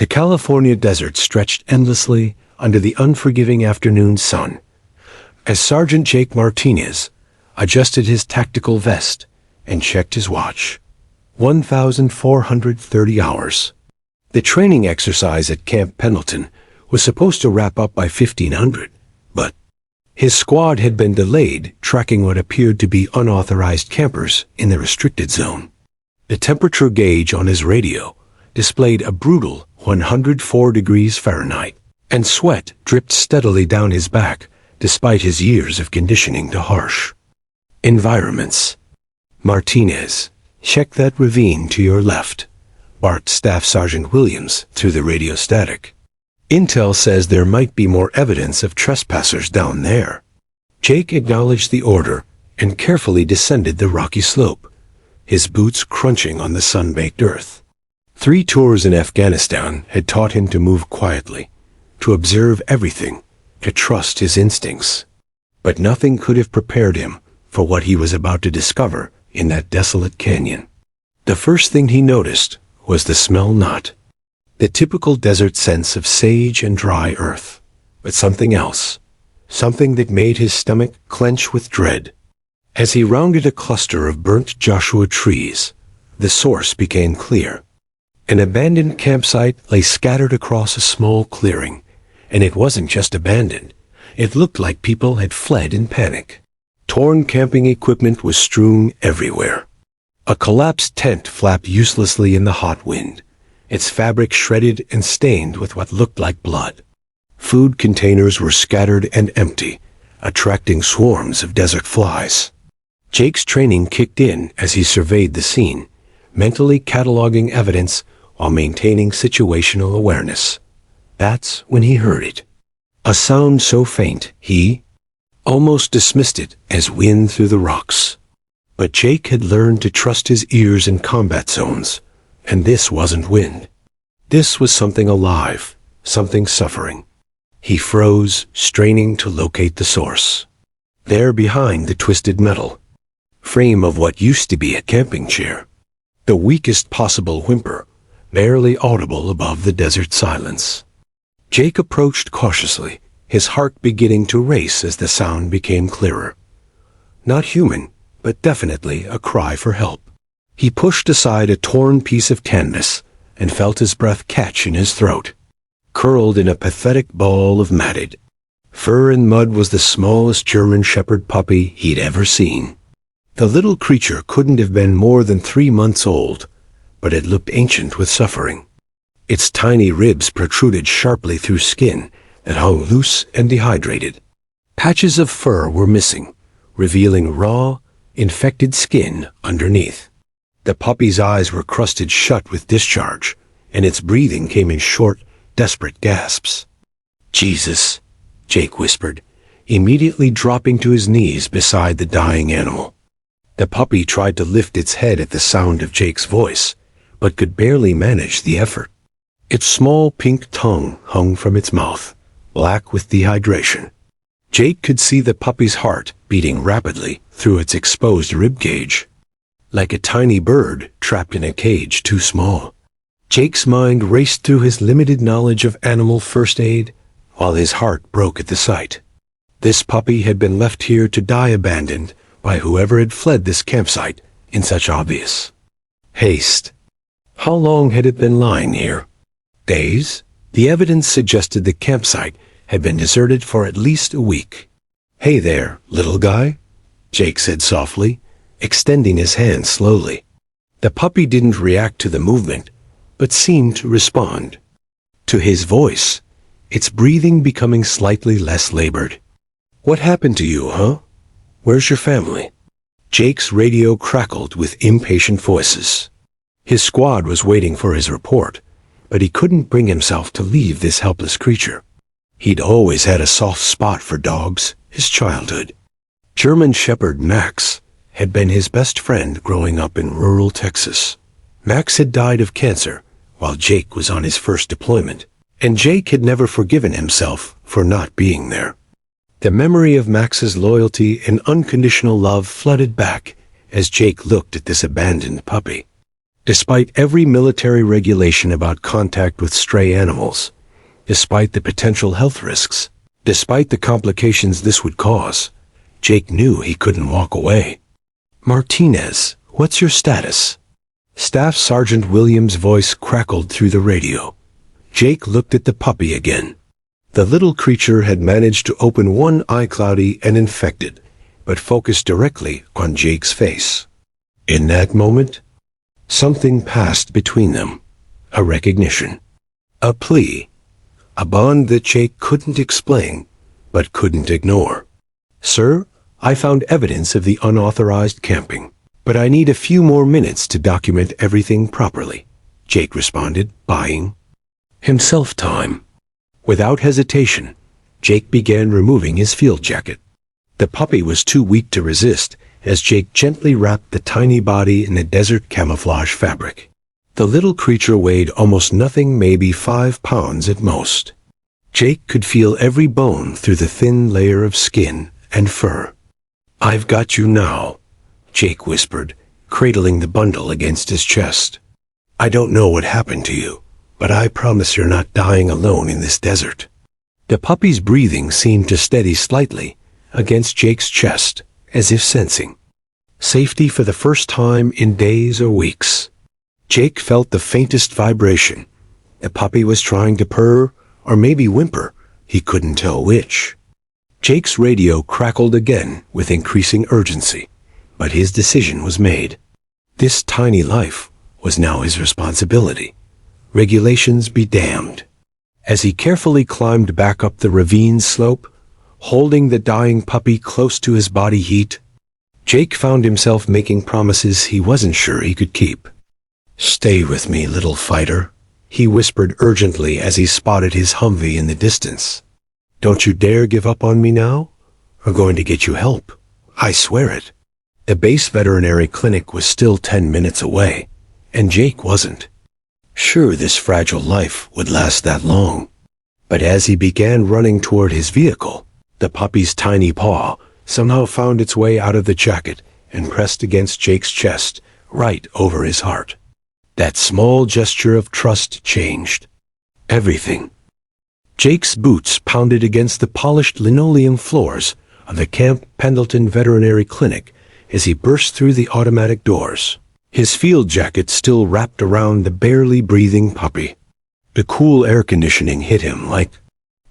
The California desert stretched endlessly under the unforgiving afternoon sun. As Sergeant Jake Martinez adjusted his tactical vest and checked his watch, 1,430 hours. The training exercise at Camp Pendleton was supposed to wrap up by 1500, but his squad had been delayed tracking what appeared to be unauthorized campers in the restricted zone. The temperature gauge on his radio displayed a brutal 104 degrees Fahrenheit, and sweat dripped steadily down his back despite his years of conditioning to harsh environments. "Martinez, check that ravine to your left," barked Staff Sergeant Williams through the radio static. "Intel says there might be more evidence of trespassers down there." Jake acknowledged the order and carefully descended the rocky slope, his boots crunching on the sun-baked earth. 3 tours in Afghanistan had taught him to move quietly, to observe everything, to trust his instincts. But nothing could have prepared him for what he was about to discover in that desolate canyon. The first thing he noticed was the smell not the typical desert sense of sage and dry earth, but something else, something that made his stomach clench with dread. As he rounded a cluster of burnt Joshua trees, the source became clear. An abandoned campsite lay scattered across a small clearing, and it wasn't just abandoned. It looked like people had fled in panic. Torn camping equipment was strewn everywhere. A collapsed tent flapped uselessly in the hot wind, its fabric shredded and stained with what looked like blood. Food containers were scattered and empty, attracting swarms of desert flies. Jake's training kicked in as he surveyed the scene, mentally cataloging evidence while maintaining situational awareness. That's when he heard it. A sound so faint he almost dismissed it as wind through the rocks. But Jake had learned to trust his ears in combat zones, and this wasn't wind. This was something alive, something suffering. He froze, straining to locate the source. There behind the twisted metal frame of what used to be a camping chair, the weakest possible whimper, barely audible above the desert silence. Jake approached cautiously, his heart beginning to race as the sound became clearer. Not human, but definitely a cry for help. He pushed aside a torn piece of canvas and felt his breath catch in his throat. Curled in a pathetic ball of matted fur and mud was the smallest German Shepherd puppy he'd ever seen. The little creature couldn't have been more than 3 months old, but it looked ancient with suffering. Its tiny ribs protruded sharply through skin that hung loose and dehydrated. Patches of fur were missing, revealing raw, infected skin underneath. The puppy's eyes were crusted shut with discharge, and its breathing came in short, desperate gasps. "Jesus," Jake whispered, immediately dropping to his knees beside the dying animal. The puppy tried to lift its head at the sound of Jake's voice, but could barely manage the effort. Its small pink tongue hung from its mouth, black with dehydration. Jake could see the puppy's heart beating rapidly through its exposed rib cage, like a tiny bird trapped in a cage too small. Jake's mind raced through his limited knowledge of animal first aid, while his heart broke at the sight. This puppy had been left here to die abandoned by whoever had fled this campsite in such obvious haste. How long had it been lying here? Days? The evidence suggested the campsite had been deserted for at least a week. "Hey there, little guy," Jake said softly, extending his hand slowly. The puppy didn't react to the movement, but seemed to respond to his voice, its breathing becoming slightly less labored. "What happened to you, huh? Where's your family?" Jake's radio crackled with impatient voices. His squad was waiting for his report, but he couldn't bring himself to leave this helpless creature. He'd always had a soft spot for dogs, his childhood. German Shepherd Max had been his best friend growing up in rural Texas. Max had died of cancer while Jake was on his first deployment, and Jake had never forgiven himself for not being there. The memory of Max's loyalty and unconditional love flooded back as Jake looked at this abandoned puppy. Despite every military regulation about contact with stray animals, despite the potential health risks, despite the complications this would cause, Jake knew he couldn't walk away. "Martinez, what's your status?" Staff Sergeant Williams' voice crackled through the radio. Jake looked at the puppy again. The little creature had managed to open one eye cloudy and infected, but focused directly on Jake's face. In that moment, something passed between them. A recognition. A plea. A bond that Jake couldn't explain, but couldn't ignore. "Sir, I found evidence of the unauthorized camping, but I need a few more minutes to document everything properly," Jake responded, buying himself time. Without hesitation, Jake began removing his field jacket. The puppy was too weak to resist as Jake gently wrapped the tiny body in the desert camouflage fabric. The little creature weighed almost nothing, maybe 5 pounds at most. Jake could feel every bone through the thin layer of skin and fur. "I've got you now," Jake whispered, cradling the bundle against his chest. "I don't know what happened to you, but I promise you're not dying alone in this desert." The puppy's breathing seemed to steady slightly against Jake's chest, as if sensing safety for the first time in days or weeks. Jake felt the faintest vibration. The puppy was trying to purr, or maybe whimper. He couldn't tell which. Jake's radio crackled again with increasing urgency, but his decision was made. This tiny life was now his responsibility. Regulations be damned. As he carefully climbed back up the ravine slope, holding the dying puppy close to his body heat, Jake found himself making promises he wasn't sure he could keep. "Stay with me, little fighter," he whispered urgently as he spotted his Humvee in the distance. "Don't you dare give up on me now. We're going to get you help. I swear it." The base veterinary clinic was still 10 minutes away, and Jake wasn't sure this fragile life would last that long. But as he began running toward his vehicle, the puppy's tiny paw somehow found its way out of the jacket and pressed against Jake's chest, right over his heart. That small gesture of trust changed everything. Jake's boots pounded against the polished linoleum floors of the Camp Pendleton Veterinary Clinic as he burst through the automatic doors, his field jacket still wrapped around the barely breathing puppy. The cool air conditioning hit him like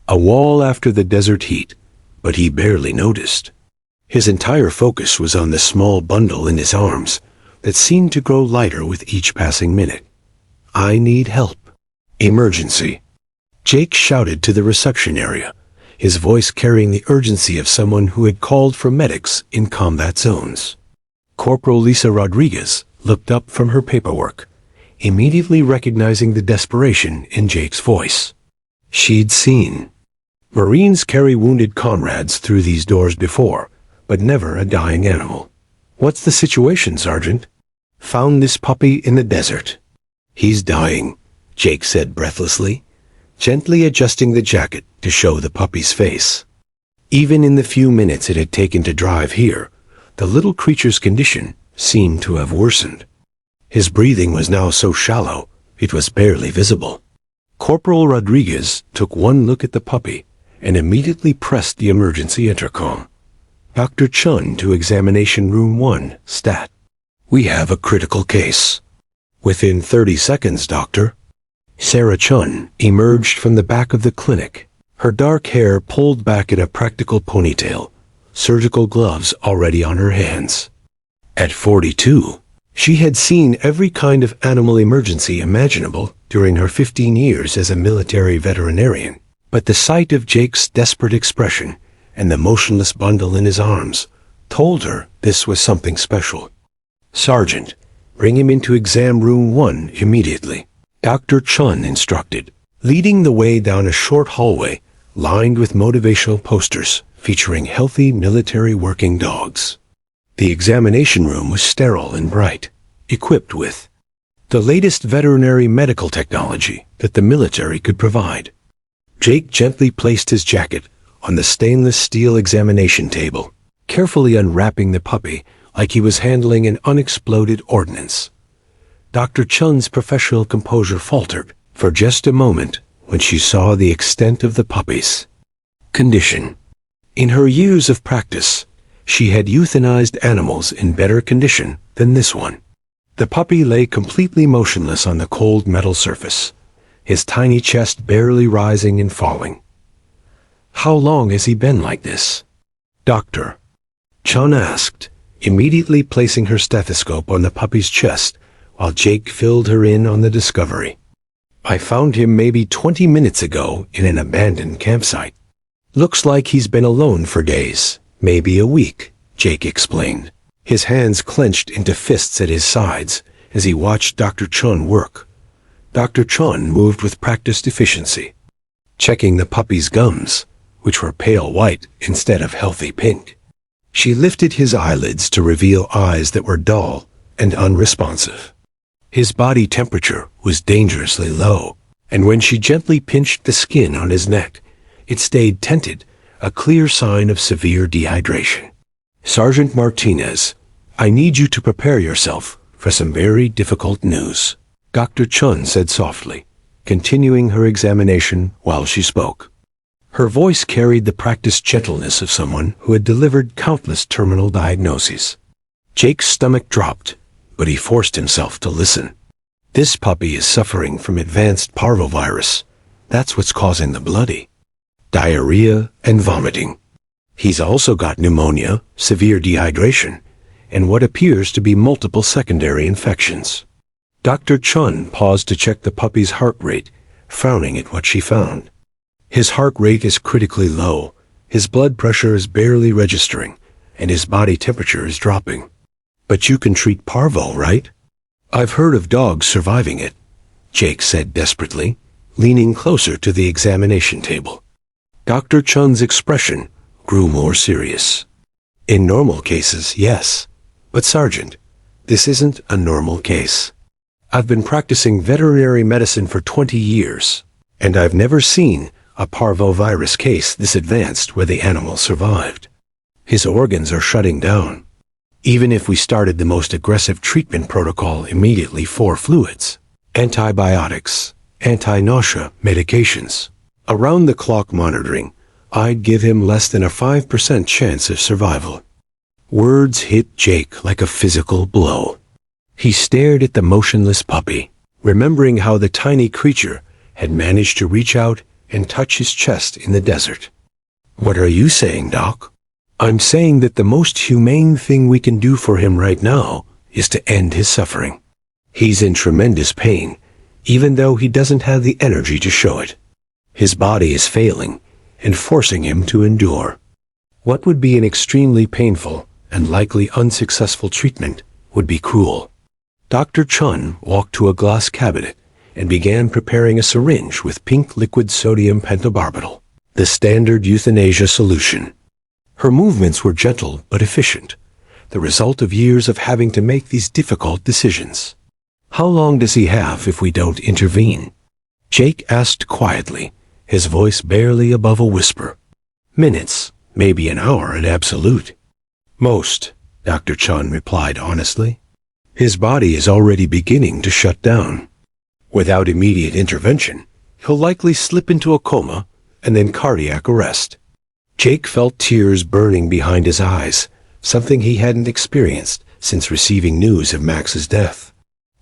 a wall after the desert heat, but he barely noticed. His entire focus was on the small bundle in his arms that seemed to grow lighter with each passing minute. "I need help. Emergency." Jake shouted to the reception area, his voice carrying the urgency of someone who had called for medics in combat zones. Corporal Lisa Rodriguez looked up from her paperwork, immediately recognizing the desperation in Jake's voice. She'd seen Marines carry wounded comrades through these doors before, but never a dying animal. "What's the situation, Sergeant?" "Found this puppy in the desert." "He's dying," Jake said breathlessly, gently adjusting the jacket to show the puppy's face. Even in the few minutes it had taken to drive here, the little creature's condition seemed to have worsened. His breathing was now so shallow, it was barely visible. Corporal Rodriguez took one look at the puppy and immediately pressed the emergency intercom. "Dr. Chun to examination room 1, stat. We have a critical case." "Within 30 seconds, doctor." Sarah Chun emerged from the back of the clinic, her dark hair pulled back in a practical ponytail, surgical gloves already on her hands. At 42, she had seen every kind of animal emergency imaginable during her 15 years as a military veterinarian, but the sight of Jake's desperate expression and the motionless bundle in his arms told her this was something special. "Sergeant, bring him into exam room 1 immediately," Dr. Chun instructed, leading the way down a short hallway lined with motivational posters featuring healthy military working dogs. The examination room was sterile and bright, equipped with the latest veterinary medical technology that the military could provide. Jake gently placed his jacket on the stainless steel examination table, carefully unwrapping the puppy like he was handling an unexploded ordnance. Dr. Chun's professional composure faltered for just a moment when she saw the extent of the puppy's condition. In her years of practice, she had euthanized animals in better condition than this one. The puppy lay completely motionless on the cold metal surface, his tiny chest barely rising and falling. "How long has he been like this?" Dr. Chun asked, immediately placing her stethoscope on the puppy's chest while Jake filled her in on the discovery. "I found him maybe 20 minutes ago in an abandoned campsite. Looks like he's been alone for days, maybe a week," Jake explained, his hands clenched into fists at his sides as he watched Dr. Chun work. Dr. Chun moved with practiced efficiency, checking the puppy's gums, which were pale white instead of healthy pink. She lifted his eyelids to reveal eyes that were dull and unresponsive. His body temperature was dangerously low, and when she gently pinched the skin on his neck, it stayed tented, a clear sign of severe dehydration. "Sergeant Martinez, I need you to prepare yourself for some very difficult news," Dr. Chun said softly, continuing her examination while she spoke. Her voice carried the practiced gentleness of someone who had delivered countless terminal diagnoses. Jake's stomach dropped, but he forced himself to listen. "This puppy is suffering from advanced parvovirus. That's what's causing the bloody diarrhea and vomiting. He's also got pneumonia, severe dehydration, and what appears to be multiple secondary infections." Dr. Chun paused to check the puppy's heart rate, frowning at what she found. "His heart rate is critically low, his blood pressure is barely registering, and his body temperature is dropping. But you can treat parvo, right?" "I've heard of dogs surviving it," Jake said desperately, leaning closer to the examination table. Dr. Chun's expression grew more serious. "In normal cases, yes. But Sergeant, this isn't a normal case. I've been practicing veterinary medicine for 20 years, and I've never seen a parvovirus case this advanced where the animal survived. His organs are shutting down. Even if we started the most aggressive treatment protocol immediately for fluids, antibiotics, anti-nausea medications, around-the-clock monitoring, I'd give him less than a 5% chance of survival." Words hit Jake like a physical blow. He stared at the motionless puppy, remembering how the tiny creature had managed to reach out and touch his chest in the desert. "What are you saying, Doc?" "I'm saying that the most humane thing we can do for him right now is to end his suffering. He's in tremendous pain, even though he doesn't have the energy to show it. His body is failing and forcing him to endure. What would be an extremely painful and likely unsuccessful treatment would be cruel." Dr. Chun walked to a glass cabinet and began preparing a syringe with pink liquid sodium pentobarbital, the standard euthanasia solution. Her movements were gentle but efficient, the result of years of having to make these difficult decisions. "How long does he have if we don't intervene?" Jake asked quietly, his voice barely above a whisper. "Minutes, maybe an hour in absolute." "Most," Dr. Chun replied honestly. "His body is already beginning to shut down. Without immediate intervention, he'll likely slip into a coma and then cardiac arrest." Jake felt tears burning behind his eyes, something he hadn't experienced since receiving news of Max's death.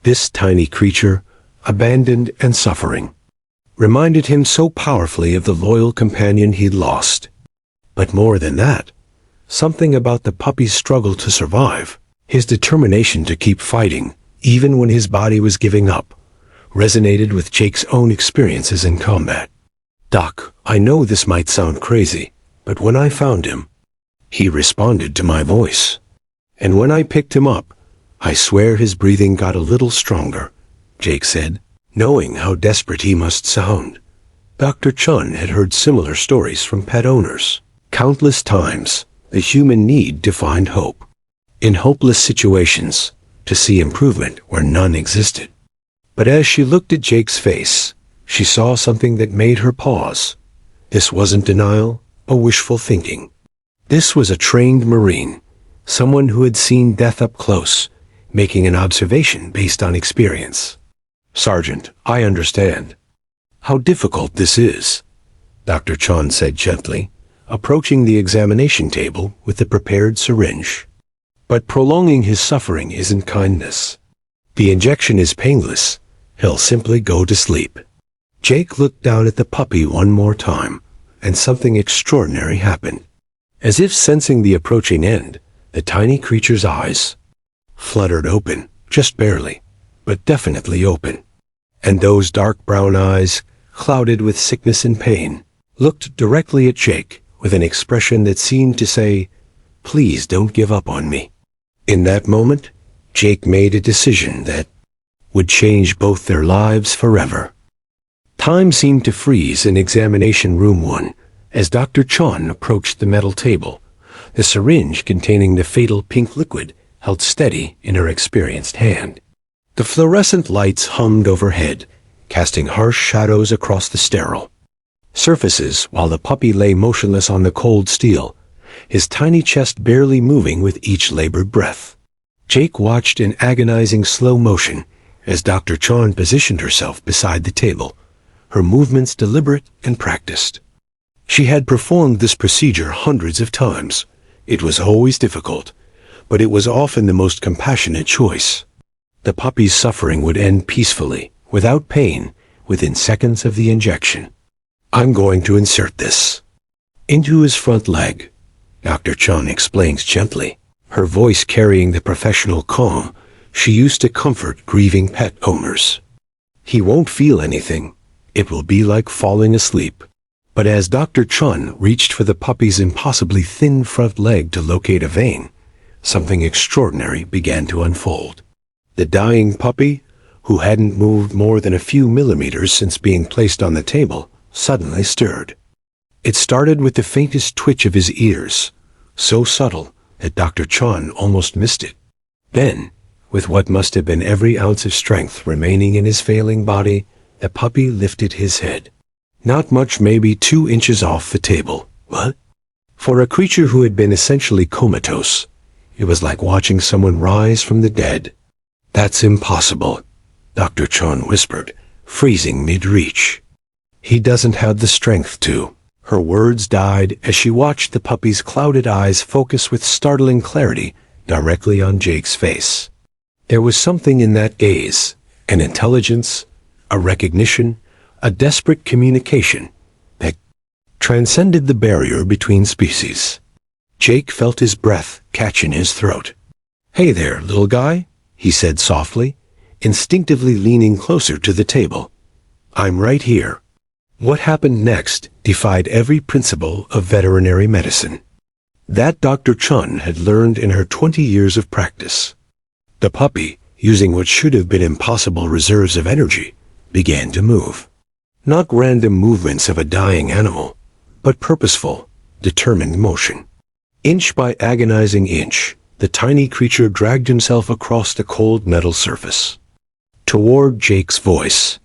This tiny creature, abandoned and suffering, reminded him so powerfully of the loyal companion he'd lost. But more than that, something about the puppy's struggle to survive, his determination to keep fighting, even when his body was giving up, resonated with Jake's own experiences in combat. "Doc, I know this might sound crazy, but when I found him, he responded to my voice. And when I picked him up, I swear his breathing got a little stronger," Jake said, knowing how desperate he must sound. Dr. Chun had heard similar stories from pet owners. Countless times, the human need to find hope. In hopeless situations, to see improvement where none existed. But as she looked at Jake's face, she saw something that made her pause. This wasn't denial or wishful thinking. This was a trained Marine, someone who had seen death up close making an observation based on experience. "Sergeant, I understand how difficult this is," Dr. Chon said gently, approaching the examination table with the prepared syringe. "But prolonging his suffering isn't kindness. The injection is painless. He'll simply go to sleep." Jake looked down at the puppy one more time, and something extraordinary happened. As if sensing the approaching end, the tiny creature's eyes fluttered open, just barely, but definitely open. And those dark brown eyes, clouded with sickness and pain, looked directly at Jake with an expression that seemed to say, "Please don't give up on me." In that moment, Jake made a decision that would change both their lives forever. Time seemed to freeze in examination room 1 as Dr. Chon approached the metal table, the syringe containing the fatal pink liquid held steady in her experienced hand. The fluorescent lights hummed overhead, casting harsh shadows across the sterile surfaces while the puppy lay motionless on the cold steel, his tiny chest barely moving with each labored breath. Jake watched in agonizing slow motion as Dr. Chon positioned herself beside the table, her movements deliberate and practiced. She had performed this procedure hundreds of times. It was always difficult, but it was often the most compassionate choice. The puppy's suffering would end peacefully, without pain, within seconds of the injection. "I'm going to insert this into his front leg," Dr. Chon explains gently, her voice carrying the professional calm she used to comfort grieving pet owners. "He won't feel anything. It will be like falling asleep." But as Dr. Chon reached for the puppy's impossibly thin front leg to locate a vein, something extraordinary began to unfold. The dying puppy, who hadn't moved more than a few millimeters since being placed on the table, suddenly stirred. It started with the faintest twitch of his ears, so subtle that Dr. Chon almost missed it. Then, with what must have been every ounce of strength remaining in his failing body, the puppy lifted his head. Not much, maybe 2 inches off the table. What? For a creature who had been essentially comatose, it was like watching someone rise from the dead. "That's impossible," Dr. Chon whispered, freezing mid-reach. "He doesn't have the strength to." Her words died as she watched the puppy's clouded eyes focus with startling clarity directly on Jake's face. There was something in that gaze, an intelligence, a recognition, a desperate communication that transcended the barrier between species. Jake felt his breath catch in his throat. "Hey there, little guy," he said softly, instinctively leaning closer to the table. "I'm right here." What happened next defied every principle of veterinary medicine that Dr. Chon had learned in her 20 years of practice. The puppy, using what should have been impossible reserves of energy, began to move. Not random movements of a dying animal, but purposeful, determined motion. Inch by agonizing inch, the tiny creature dragged himself across the cold metal surface toward Jake's voice.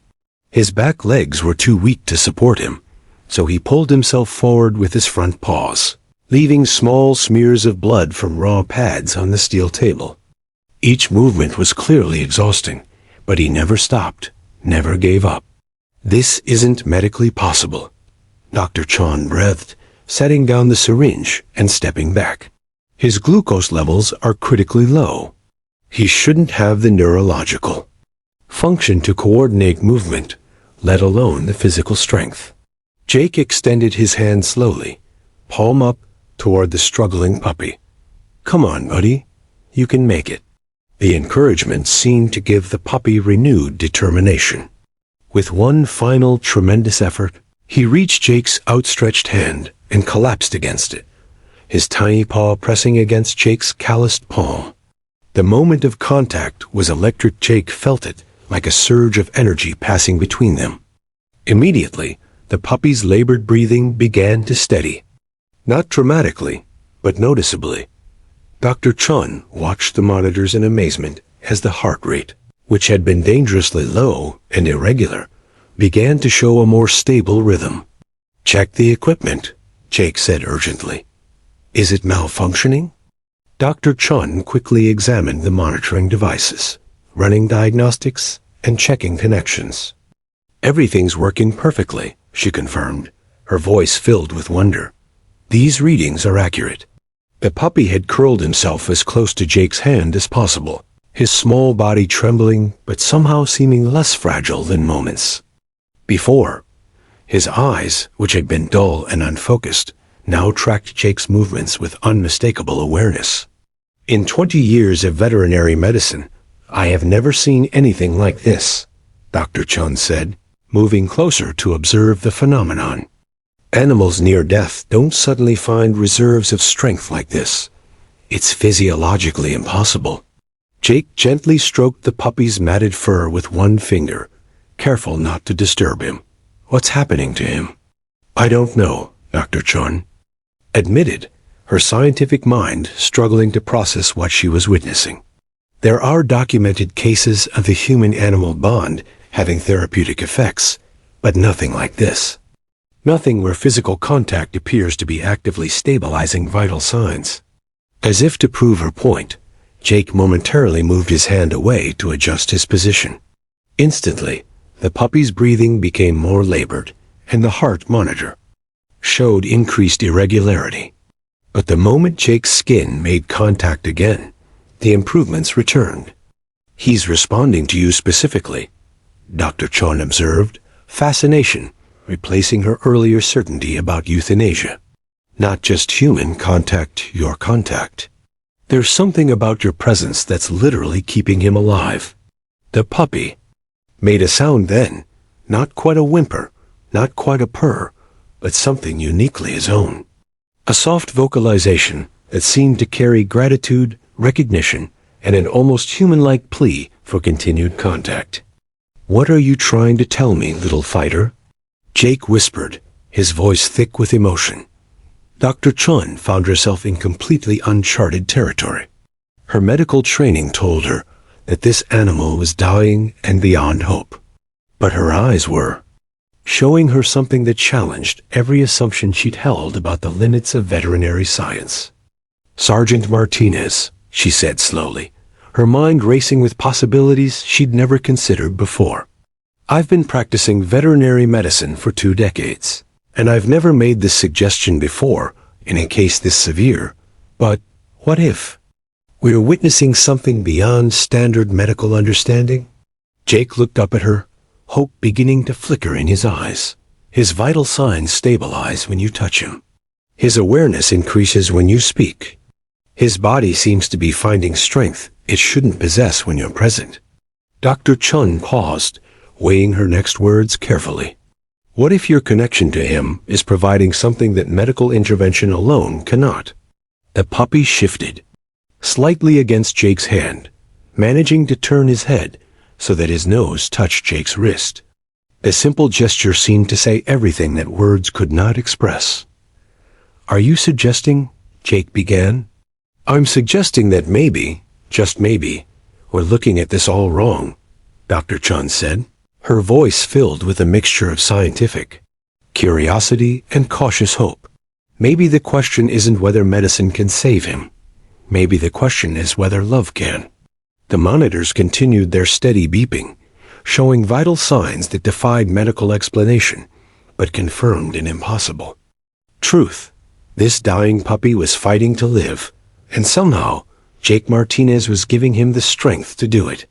His back legs were too weak to support him, so he pulled himself forward with his front paws, leaving small smears of blood from raw pads on the steel table. Each movement was clearly exhausting, but he never stopped, never gave up. "This isn't medically possible," Dr. Chon breathed, setting down the syringe and stepping back. "His glucose levels are critically low. He shouldn't have the neurological function to coordinate movement, let alone the physical strength." Jake extended his hand slowly, palm up, toward the struggling puppy. "Come on, buddy. You can make it." The encouragement seemed to give the puppy renewed determination. With one final tremendous effort, he reached Jake's outstretched hand and collapsed against it, his tiny paw pressing against Jake's calloused palm. The moment of contact was electric. Jake felt it, like a surge of energy passing between them. Immediately, the puppy's labored breathing began to steady. Not dramatically, but noticeably. Dr. Chon watched the monitors in amazement as the heart rate, which had been dangerously low and irregular, began to show a more stable rhythm. "Check the equipment," Jake said urgently. "Is it malfunctioning?" Dr. Chun quickly examined the monitoring devices, running diagnostics and checking connections. Everything's working perfectly, she confirmed, her voice filled with wonder. These readings are accurate. The puppy had curled himself as close to Jake's hand as possible, his small body trembling but somehow seeming less fragile than moments before. His eyes, which had been dull and unfocused, now tracked Jake's movements with unmistakable awareness. In 20 years of veterinary medicine, I have never seen anything like this, Dr. Chun said, moving closer to observe the phenomenon. Animals near death don't suddenly find reserves of strength like this. It's physiologically impossible. Jake gently stroked the puppy's matted fur with one finger, careful not to disturb him. What's happening to him? I don't know, Dr. Chun admitted, her scientific mind struggling to process what she was witnessing. There are documented cases of the human-animal bond having therapeutic effects, but nothing like this. Nothing where physical contact appears to be actively stabilizing vital signs. As if to prove her point, Jake momentarily moved his hand away to adjust his position. Instantly, the puppy's breathing became more labored, and the heart monitor showed increased irregularity. But the moment Jake's skin made contact again, the improvements returned. He's responding to you specifically, Dr. Chun observed, fascination replacing her earlier certainty about euthanasia. Not just human contact, your contact. There's something about your presence that's literally keeping him alive. The puppy made a sound then, not quite a whimper, not quite a purr, but something uniquely his own. A soft vocalization that seemed to carry gratitude, recognition, and an almost human-like plea for continued contact. What are you trying to tell me, little fighter? Jake whispered, his voice thick with emotion. Dr. Chun found herself in completely uncharted territory. Her medical training told her that this animal was dying and beyond hope. But her eyes were showing her something that challenged every assumption she'd held about the limits of veterinary science. Sergeant Martinez, she said slowly, her mind racing with possibilities she'd never considered before. I've been practicing veterinary medicine for 2 decades, and I've never made this suggestion before in a case this severe. But what if we're witnessing something beyond standard medical understanding? Jake looked up at her, hope beginning to flicker in his eyes. His vital signs stabilize when you touch him. His awareness increases when you speak. His body seems to be finding strength it shouldn't possess when you're present. Dr. Chun paused, weighing her next words carefully. What if your connection to him is providing something that medical intervention alone cannot? The puppy shifted slightly against Jake's hand, managing to turn his head so that his nose touched Jake's wrist. The simple gesture seemed to say everything that words could not express. Are you suggesting, Jake began? I'm suggesting that maybe, just maybe, we're looking at this all wrong, Dr. Chun said, her voice filled with a mixture of scientific curiosity and cautious hope. Maybe the question isn't whether medicine can save him. Maybe the question is whether love can. The monitors continued their steady beeping, showing vital signs that defied medical explanation, but confirmed an impossible truth. This dying puppy was fighting to live, and somehow Jake Martinez was giving him the strength to do it.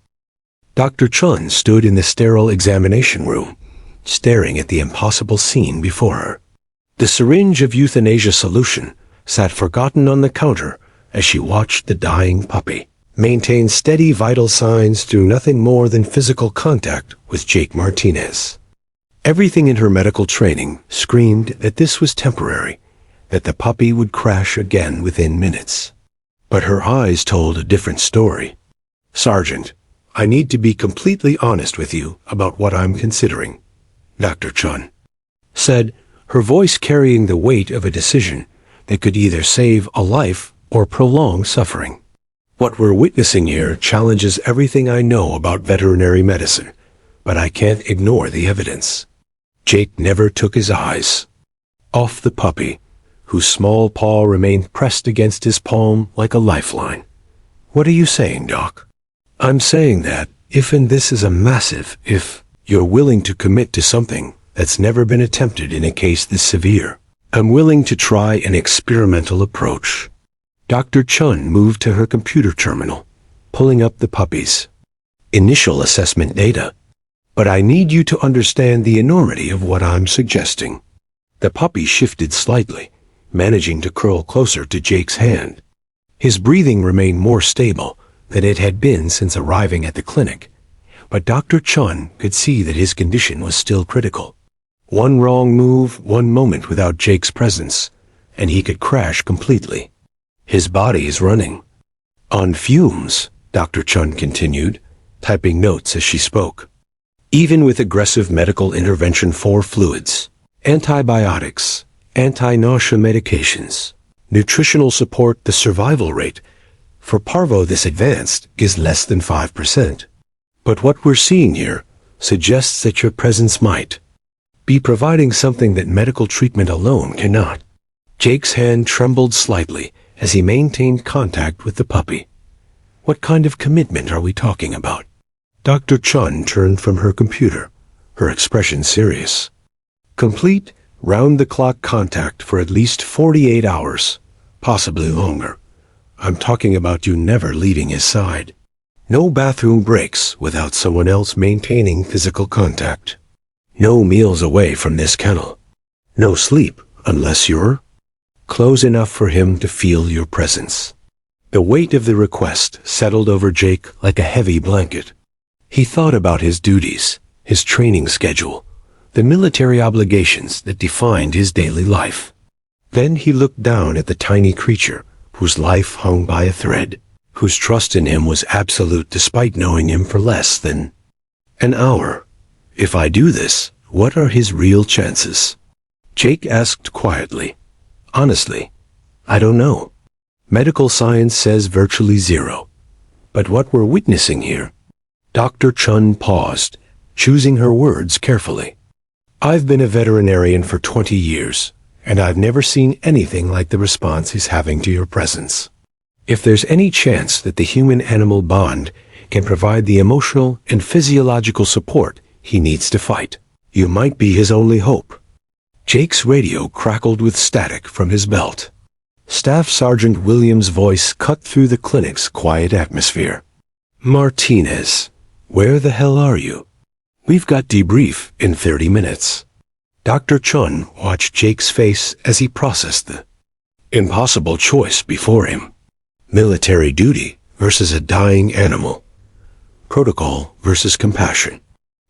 Dr. Chun stood in the sterile examination room, staring at the impossible scene before her. The syringe of euthanasia solution sat forgotten on the counter as she watched the dying puppy maintain steady vital signs through nothing more than physical contact with Jake Martinez. Everything in her medical training screamed that this was temporary, that the puppy would crash again within minutes. But her eyes told a different story. Sergeant, I need to be completely honest with you about what I'm considering, Dr. Chun said, her voice carrying the weight of a decision that could either save a life or prolong suffering. What we're witnessing here challenges everything I know about veterinary medicine, but I can't ignore the evidence. Jake never took his eyes off the puppy, whose small paw remained pressed against his palm like a lifeline. "What are you saying, Doc?" "I'm saying that if, and this is a massive if, you're willing to commit to something that's never been attempted in a case this severe, I'm willing to try an experimental approach." Dr. Chun moved to her computer terminal, pulling up the puppy's initial assessment data. "But I need you to understand the enormity of what I'm suggesting." The puppy shifted slightly, managing to curl closer to Jake's hand. His breathing remained more stable than it had been since arriving at the clinic, but Dr. Chun could see that his condition was still critical. One wrong move, one moment without Jake's presence, and he could crash completely. "His body is running on fumes," Dr. Chun continued, typing notes as she spoke. "Even with aggressive medical intervention for fluids, antibiotics, anti-nausea medications, nutritional support, the survival rate for parvo this advanced is less than 5%. But what we're seeing here suggests that your presence might be providing something that medical treatment alone cannot." Jake's hand trembled slightly as he maintained contact with the puppy. "What kind of commitment are we talking about?" Dr. Chun turned from her computer, her expression serious. "Complete, round-the-clock contact for at least 48 hours, possibly longer. I'm talking about you never leaving his side. No bathroom breaks without someone else maintaining physical contact. No meals away from this kennel. No sleep unless you're close enough for him to feel your presence." The weight of the request settled over Jake like a heavy blanket. He thought about his duties, his training schedule, the military obligations that defined his daily life. Then he looked down at the tiny creature whose life hung by a thread, whose trust in him was absolute despite knowing him for less than an hour. "If I do this, what are his real chances?" Jake asked quietly. "Honestly, I don't know. Medical science says virtually zero. But what we're witnessing here..." Dr. Chun paused, choosing her words carefully. "I've been a veterinarian for 20 years, and I've never seen anything like the response he's having to your presence. If there's any chance that the human-animal bond can provide the emotional and physiological support he needs to fight, you might be his only hope." Jake's radio crackled with static from his belt. Staff Sergeant Williams' voice cut through the clinic's quiet atmosphere. "Martinez, where the hell are you? We've got debrief in 30 minutes." Dr. Chun watched Jake's face as he processed the impossible choice before him. Military duty versus a dying animal. Protocol versus compassion.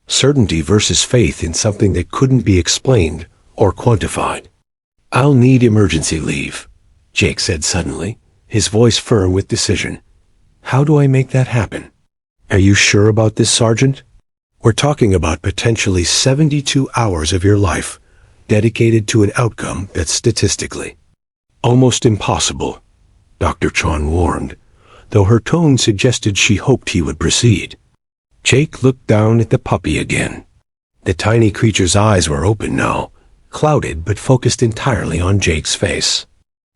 Certainty versus faith in something that couldn't be explained or quantified. "I'll need emergency leave," Jake said suddenly, his voice firm with decision. "How do I make that happen?" "Are you sure about this, Sergeant? We're talking about potentially 72 hours of your life dedicated to an outcome that's statistically almost impossible," Dr. Chun warned, though her tone suggested she hoped he would proceed. Jake looked down at the puppy again. The tiny creature's eyes were open now, clouded but focused entirely on Jake's face.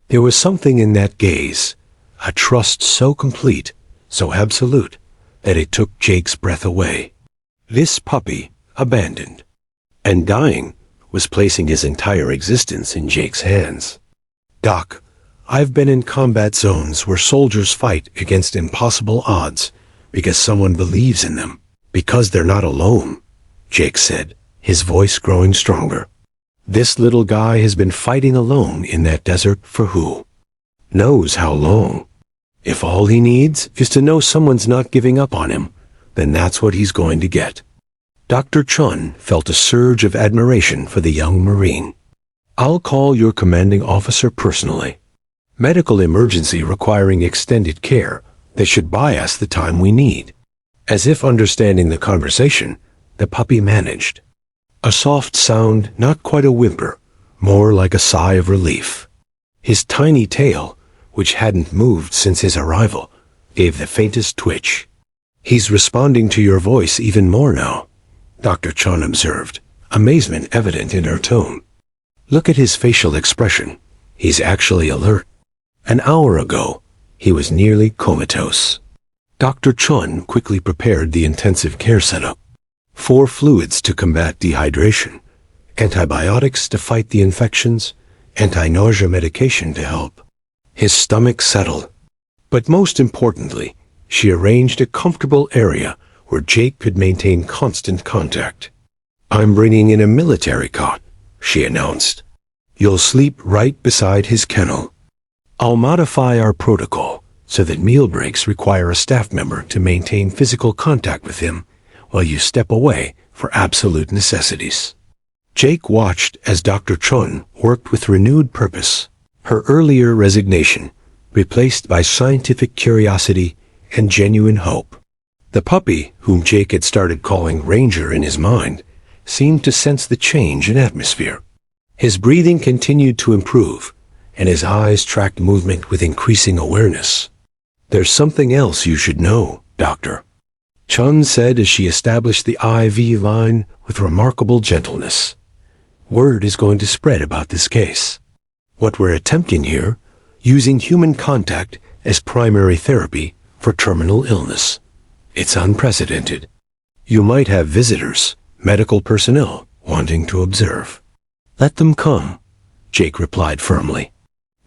There was something in that gaze, a trust so complete, so absolute, that it took Jake's breath away. This puppy, abandoned and dying, was placing his entire existence in Jake's hands. "Doc, I've been in combat zones where soldiers fight against impossible odds because someone believes in them, because they're not alone," Jake said, his voice growing stronger. "This little guy has been fighting alone in that desert for who knows how long. If all he needs is to know someone's not giving up on him, then that's what he's going to get." Dr. Chun felt a surge of admiration for the young Marine. "I'll call your commanding officer personally. Medical emergency requiring extended care that should buy us the time we need." As if understanding the conversation, the puppy managed a soft sound, not quite a whimper, more like a sigh of relief. His tiny tail, which hadn't moved since his arrival, gave the faintest twitch. "He's responding to your voice even more now," Dr. Chun observed, amazement evident in her tone. "Look at his facial expression. He's actually alert. An hour ago, he was nearly comatose. Dr. Chun quickly prepared the intensive care setup. 4 fluids to combat dehydration, antibiotics to fight the infections, anti-nausea medication to help. His stomach settled. But most importantly, she arranged a comfortable area where Jake could maintain constant contact. "I'm bringing in a military cot," she announced. "You'll sleep right beside his kennel. I'll modify our protocol so that meal breaks require a staff member to maintain physical contact with him while you step away for absolute necessities." Jake watched as Dr. Chun worked with renewed purpose, her earlier resignation replaced by scientific curiosity and genuine hope. The puppy, whom Jake had started calling Ranger in his mind, seemed to sense the change in atmosphere. His breathing continued to improve, and his eyes tracked movement with increasing awareness. "There's something else you should know, Doctor," Chun said as she established the IV line with remarkable gentleness. "Word is going to spread about this case. What we're attempting here, using human contact as primary therapy for terminal illness. It's unprecedented. You might have visitors, medical personnel, wanting to observe." "Let them come," Jake replied firmly.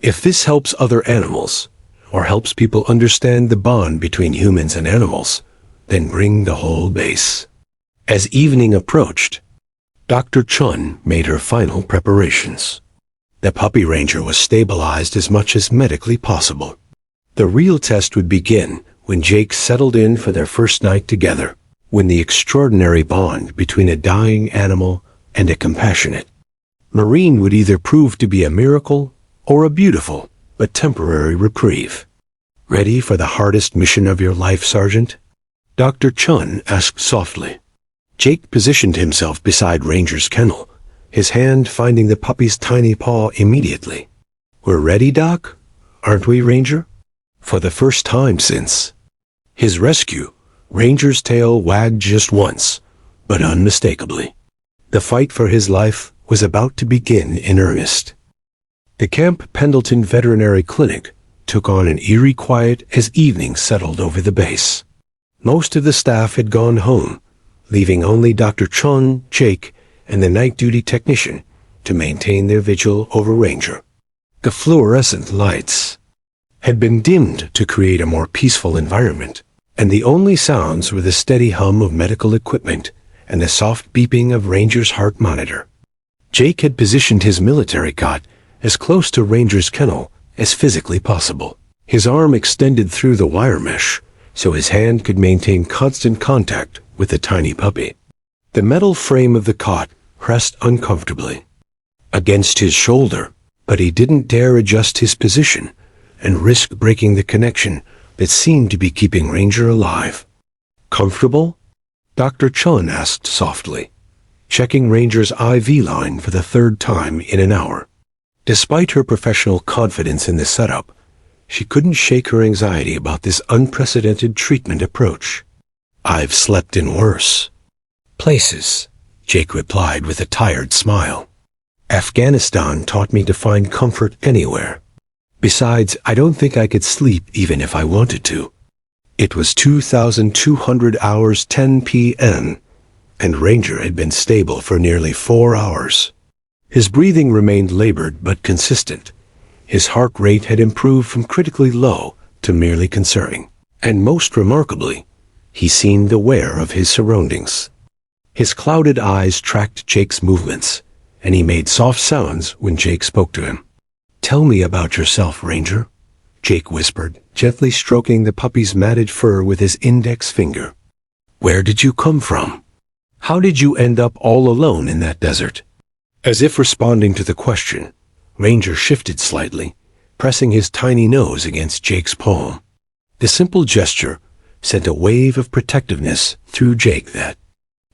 "If this helps other animals, or helps people understand the bond between humans and animals, then bring the whole base." As evening approached, Dr. Chun made her final preparations. The puppy ranger was stabilized as much as medically possible. The real test would begin when Jake settled in for their first night together, when the extraordinary bond between a dying animal and a compassionate marine would either prove to be a miracle or a beautiful but temporary reprieve. "Ready for the hardest mission of your life, Sergeant?" Dr. Chun asked softly. Jake positioned himself beside Ranger's kennel, his hand finding the puppy's tiny paw immediately. "We're ready, Doc? Aren't we, Ranger?" For the first time since his rescue, Ranger's tail wagged just once, but unmistakably. The fight for his life was about to begin in earnest. The Camp Pendleton Veterinary Clinic took on an eerie quiet as evening settled over the base. Most of the staff had gone home, leaving only Dr. Chun, Jake, and the night duty technician to maintain their vigil over Ranger. The fluorescent lights had been dimmed to create a more peaceful environment, and the only sounds were the steady hum of medical equipment and the soft beeping of Ranger's heart monitor. Jake had positioned his military cot as close to Ranger's kennel as physically possible. His arm extended through the wire mesh, so his hand could maintain constant contact with the tiny puppy. The metal frame of the cot pressed uncomfortably against his shoulder, but he didn't dare adjust his position and risk breaking the connection that seemed to be keeping Ranger alive. "Comfortable?" Dr. Chun asked softly, checking Ranger's IV line for the 3rd time in an hour. Despite her professional confidence in the setup, she couldn't shake her anxiety about this unprecedented treatment approach. "I've slept in worse places," Jake replied with a tired smile. "Afghanistan taught me to find comfort anywhere. Besides, I don't think I could sleep even if I wanted to." It was 2,200 hours 10 p.m., and Ranger had been stable for nearly 4 hours. His breathing remained labored but consistent. His heart rate had improved from critically low to merely concerning. And most remarkably, he seemed aware of his surroundings. His clouded eyes tracked Jake's movements, and he made soft sounds when Jake spoke to him. "Tell me about yourself, Ranger," Jake whispered, gently stroking the puppy's matted fur with his index finger. "Where did you come from? How did you end up all alone in that desert?" As if responding to the question, Ranger shifted slightly, pressing his tiny nose against Jake's palm. The simple gesture sent a wave of protectiveness through Jake that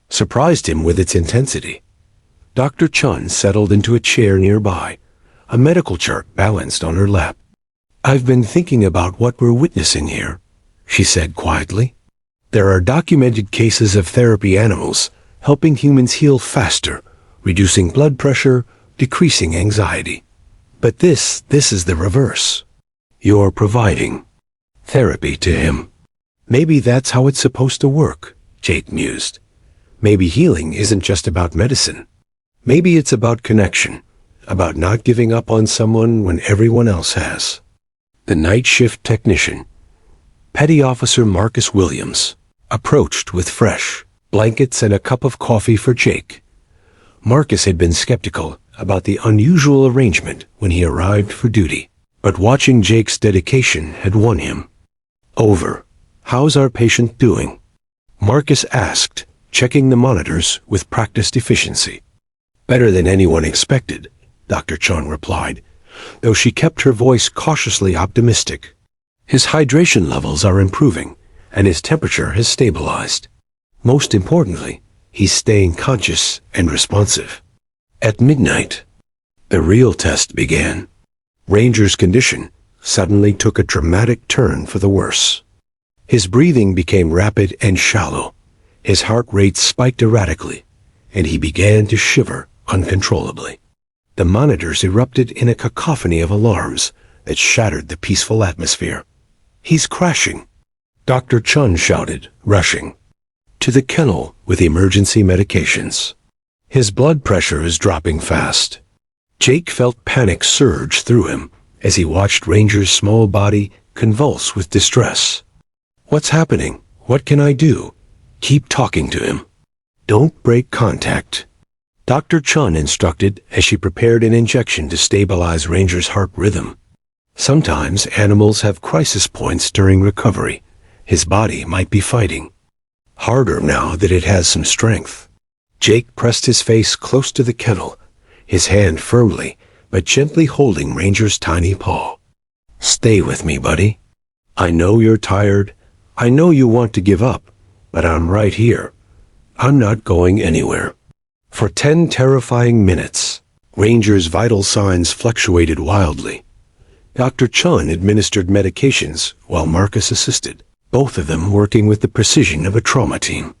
surprised him with its intensity. Dr. Chun settled into a chair nearby, a medical chart balanced on her lap. "I've been thinking about what we're witnessing here," she said quietly. "There are documented cases of therapy animals helping humans heal faster, reducing blood pressure, decreasing anxiety. But this is the reverse. You're providing therapy to him. Maybe that's how it's supposed to work, Jake mused. Maybe healing isn't just about medicine. Maybe it's about connection, about not giving up on someone when everyone else has. The night shift technician, Petty Officer Marcus Williams, approached with fresh blankets and a cup of coffee for Jake. Marcus had been skeptical about the unusual arrangement when he arrived for duty, but watching Jake's dedication had won him over. "How's our patient doing?" Marcus asked, checking the monitors with practiced efficiency. "Better than anyone expected," Dr. Chun replied, though she kept her voice cautiously optimistic. "His hydration levels are improving, and his temperature has stabilized. Most importantly, he's staying conscious and responsive." At midnight, the real test began. Ranger's condition suddenly took a dramatic turn for the worse. His breathing became rapid and shallow. His heart rate spiked erratically, and he began to shiver uncontrollably. The monitors erupted in a cacophony of alarms that shattered the peaceful atmosphere. "He's crashing," Dr. Chun shouted, rushing to the kennel with emergency medications. "His blood pressure is dropping fast." Jake felt panic surge through him as he watched Ranger's small body convulse with distress. "What's happening? What can I do?" "Keep talking to him. Don't break contact," Dr. Chun instructed as she prepared an injection to stabilize Ranger's heart rhythm. Sometimes animals have crisis points during recovery. His body might be fighting harder now that it has some strength. Jake pressed his face close to the kennel, his hand firmly but gently holding Ranger's tiny paw. "Stay with me, buddy. I know you're tired. I know you want to give up, but I'm right here. I'm not going anywhere." For 10 terrifying minutes, Ranger's vital signs fluctuated wildly. Dr. Chun administered medications while Marcus assisted, both of them working with the precision of a trauma team.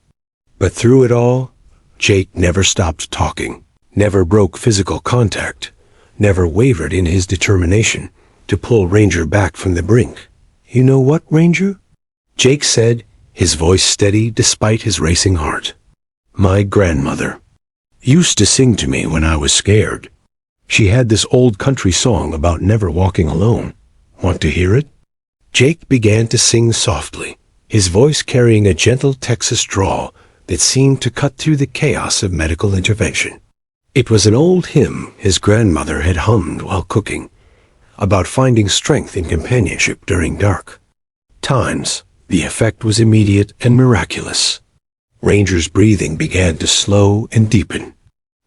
But through it all, Jake never stopped talking, never broke physical contact, never wavered in his determination to pull Ranger back from the brink. "You know what, Ranger?" Jake said, his voice steady despite his racing heart. "My grandmother used to sing to me when I was scared. She had this old country song about never walking alone. Want to hear it?" Jake began to sing softly, his voice carrying a gentle Texas drawl that seemed to cut through the chaos of medical intervention. It was an old hymn his grandmother had hummed while cooking, about finding strength in companionship during dark times. The effect was immediate and miraculous. Ranger's breathing began to slow and deepen.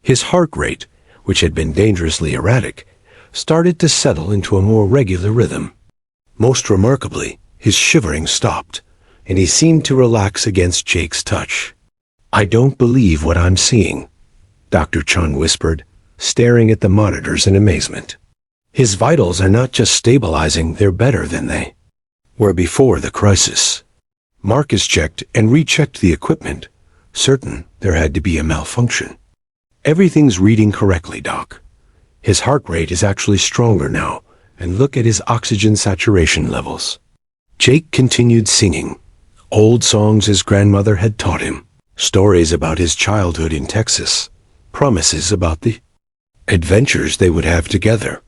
His heart rate, which had been dangerously erratic, started to settle into a more regular rhythm. Most remarkably, his shivering stopped, and he seemed to relax against Jake's touch. "I don't believe what I'm seeing," Dr. Chun whispered, staring at the monitors in amazement. "His vitals are not just stabilizing, they're better than they were before the crisis." Marcus checked and rechecked the equipment, certain there had to be a malfunction. "Everything's reading correctly, Doc. His heart rate is actually stronger now, and look at his oxygen saturation levels." Jake continued singing, old songs his grandmother had taught him, stories about his childhood in Texas, promises about the adventures they would have together.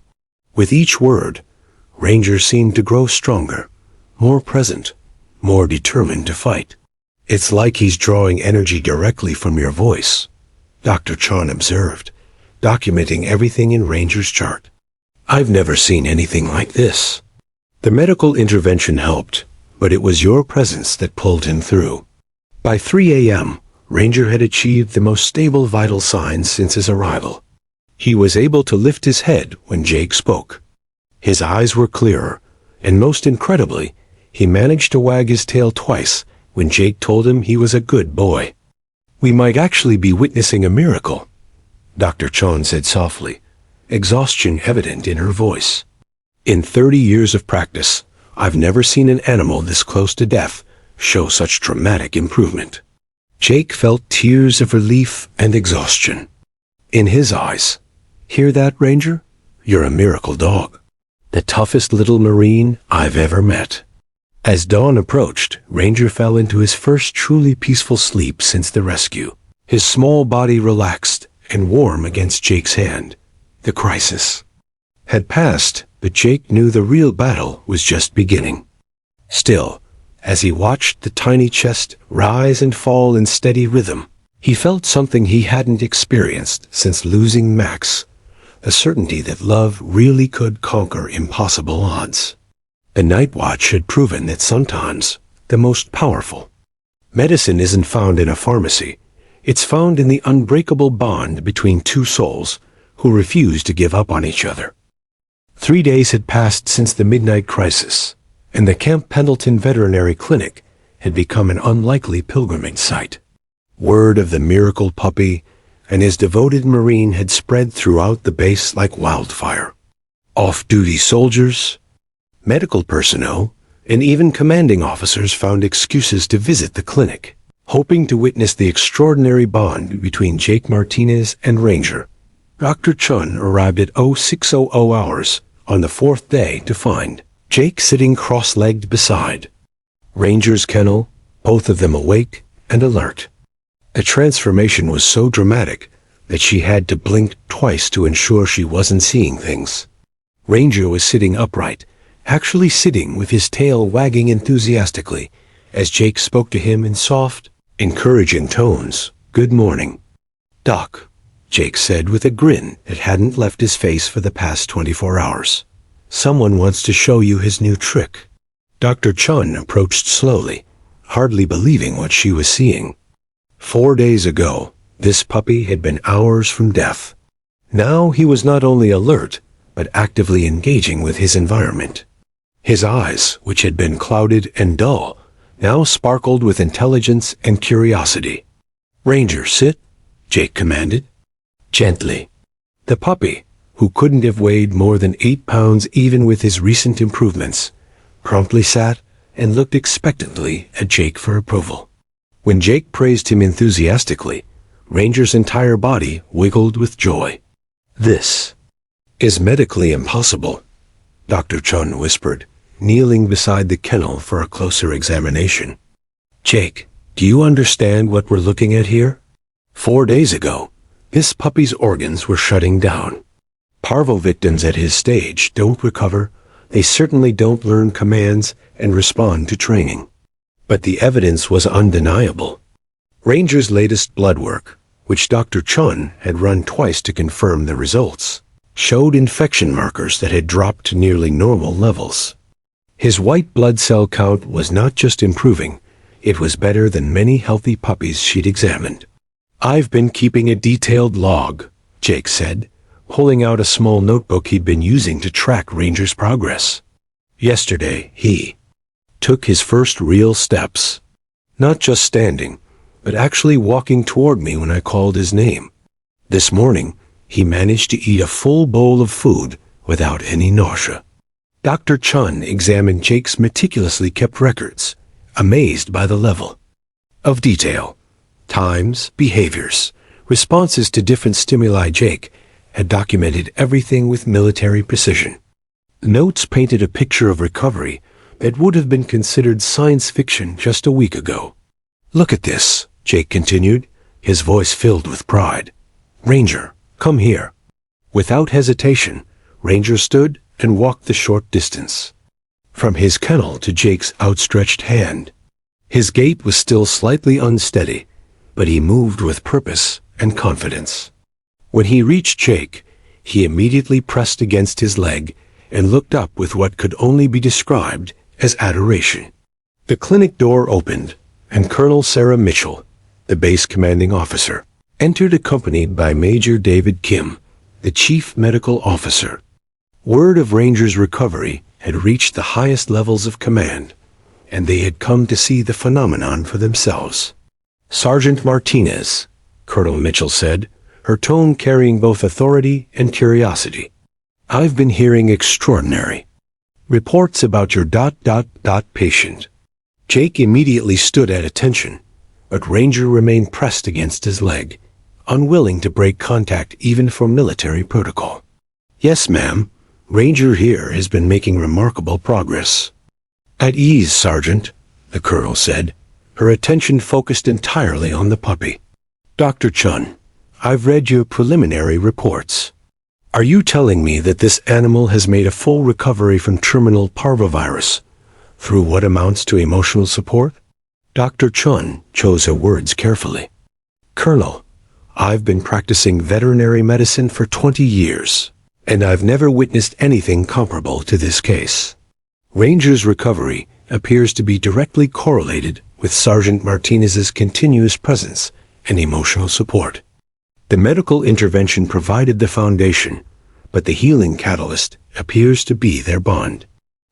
With each word, Ranger seemed to grow stronger, more present, more determined to fight. "It's like he's drawing energy directly from your voice," Dr. Chun observed, documenting everything in Ranger's chart. "I've never seen anything like this." The medical intervention helped, but it was your presence that pulled him through. By 3 a.m., Ranger had achieved the most stable vital signs since his arrival. He was able to lift his head when Jake spoke. His eyes were clearer, and most incredibly, he managed to wag his tail twice when Jake told him he was a good boy. "We might actually be witnessing a miracle," Dr. Chun said softly, exhaustion evident in her voice. "In 30 years of practice, I've never seen an animal this close to death show such dramatic improvement." Jake felt tears of relief and exhaustion in his eyes. "Hear that, Ranger? you're a miracle dog. The toughest little Marine I've ever met." As dawn approached, Ranger fell into his first truly peaceful sleep since the rescue. His small body relaxed and warm against Jake's hand. The crisis had passed, but Jake knew the real battle was just beginning. Still, as he watched the tiny chest rise and fall in steady rhythm, he felt something he hadn't experienced since losing Max, a certainty that love really could conquer impossible odds. The night watch had proven that sometimes the most powerful medicine isn't found in a pharmacy. It's found in the unbreakable bond between two souls who refuse to give up on each other. 3 days had passed since the midnight crisis, and the Camp Pendleton Veterinary Clinic had become an unlikely pilgrimage site. Word of the miracle puppy and his devoted Marine had spread throughout the base like wildfire. Off-duty soldiers, medical personnel, and even commanding officers found excuses to visit the clinic, hoping to witness the extraordinary bond between Jake Martinez and Ranger. Dr. Chun arrived at 0600 hours on the 4th day to find Jake sitting cross-legged beside Ranger's kennel, both of them awake and alert. The transformation was so dramatic that she had to blink twice to ensure she wasn't seeing things. Ranger was sitting upright, actually sitting with his tail wagging enthusiastically as Jake spoke to him in soft, encouraging tones. "Good morning, Doc," Jake said with a grin that hadn't left his face for the past 24 hours. "Someone wants to show you his new trick." Dr. Chun approached slowly, hardly believing what she was seeing. 4 days ago, this puppy had been hours from death. Now he was not only alert, but actively engaging with his environment. His eyes, which had been clouded and dull, now sparkled with intelligence and curiosity. "Ranger, sit," Jake commanded. Gently. The puppy, who couldn't have weighed more than 8 pounds even with his recent improvements, promptly sat and looked expectantly at Jake for approval. When Jake praised him enthusiastically, Ranger's entire body wiggled with joy. "This is medically impossible," Dr. Chun whispered, kneeling beside the kennel for a closer examination. "Jake, do you understand what we're looking at here? 4 days ago, this puppy's organs were shutting down. Parvo victims at his stage don't recover. They certainly don't learn commands and respond to training. But the evidence was undeniable. Ranger's latest blood work, which Dr. Chun had run twice to confirm the results, showed infection markers that had dropped to nearly normal levels. His white blood cell count was not just improving, it was better than many healthy puppies she'd examined. "I've been keeping a detailed log," Jake said, pulling out a small notebook he'd been using to track Ranger's progress. "Yesterday, he took his first real steps. Not just standing, but actually walking toward me when I called his name. This morning, he managed to eat a full bowl of food without any nausea." Dr. Chun examined Jake's meticulously kept records, amazed by the level of detail. Times, behaviors, responses to different stimuli. Jake had documented everything with military precision. Notes painted a picture of recovery that would have been considered science fiction just a week ago. "Look at this," Jake continued, his voice filled with pride. "Ranger, come here." Without hesitation, Ranger stood and walked the short distance from his kennel to Jake's outstretched hand. His gait was still slightly unsteady, but he moved with purpose and confidence. When he reached Jake, he immediately pressed against his leg and looked up with what could only be described as adoration. The clinic door opened, and Colonel Sarah Mitchell, the base commanding officer, entered accompanied by Major David Kim, the chief medical officer. Word of Ranger's recovery had reached the highest levels of command, and they had come to see the phenomenon for themselves. "Sergeant Martinez," Colonel Mitchell said, her tone carrying both authority and curiosity, "I've been hearing extraordinary reports about your ... patient." Jake immediately stood at attention, but Ranger remained pressed against his leg, unwilling to break contact even for military protocol. Yes, ma'am. Ranger here has been making remarkable progress. At ease, Sergeant, the colonel said, her attention focused entirely on the puppy. Dr. Chun, I've read your preliminary reports. Are you telling me that this animal has made a full recovery from terminal parvovirus through what amounts to emotional support? Dr. Chun chose her words carefully. Colonel, I've been practicing veterinary medicine for 20 years, and I've never witnessed anything comparable to this case. Ranger's recovery appears to be directly correlated with Sergeant Martinez's continuous presence and emotional support. The medical intervention provided the foundation, but the healing catalyst appears to be their bond.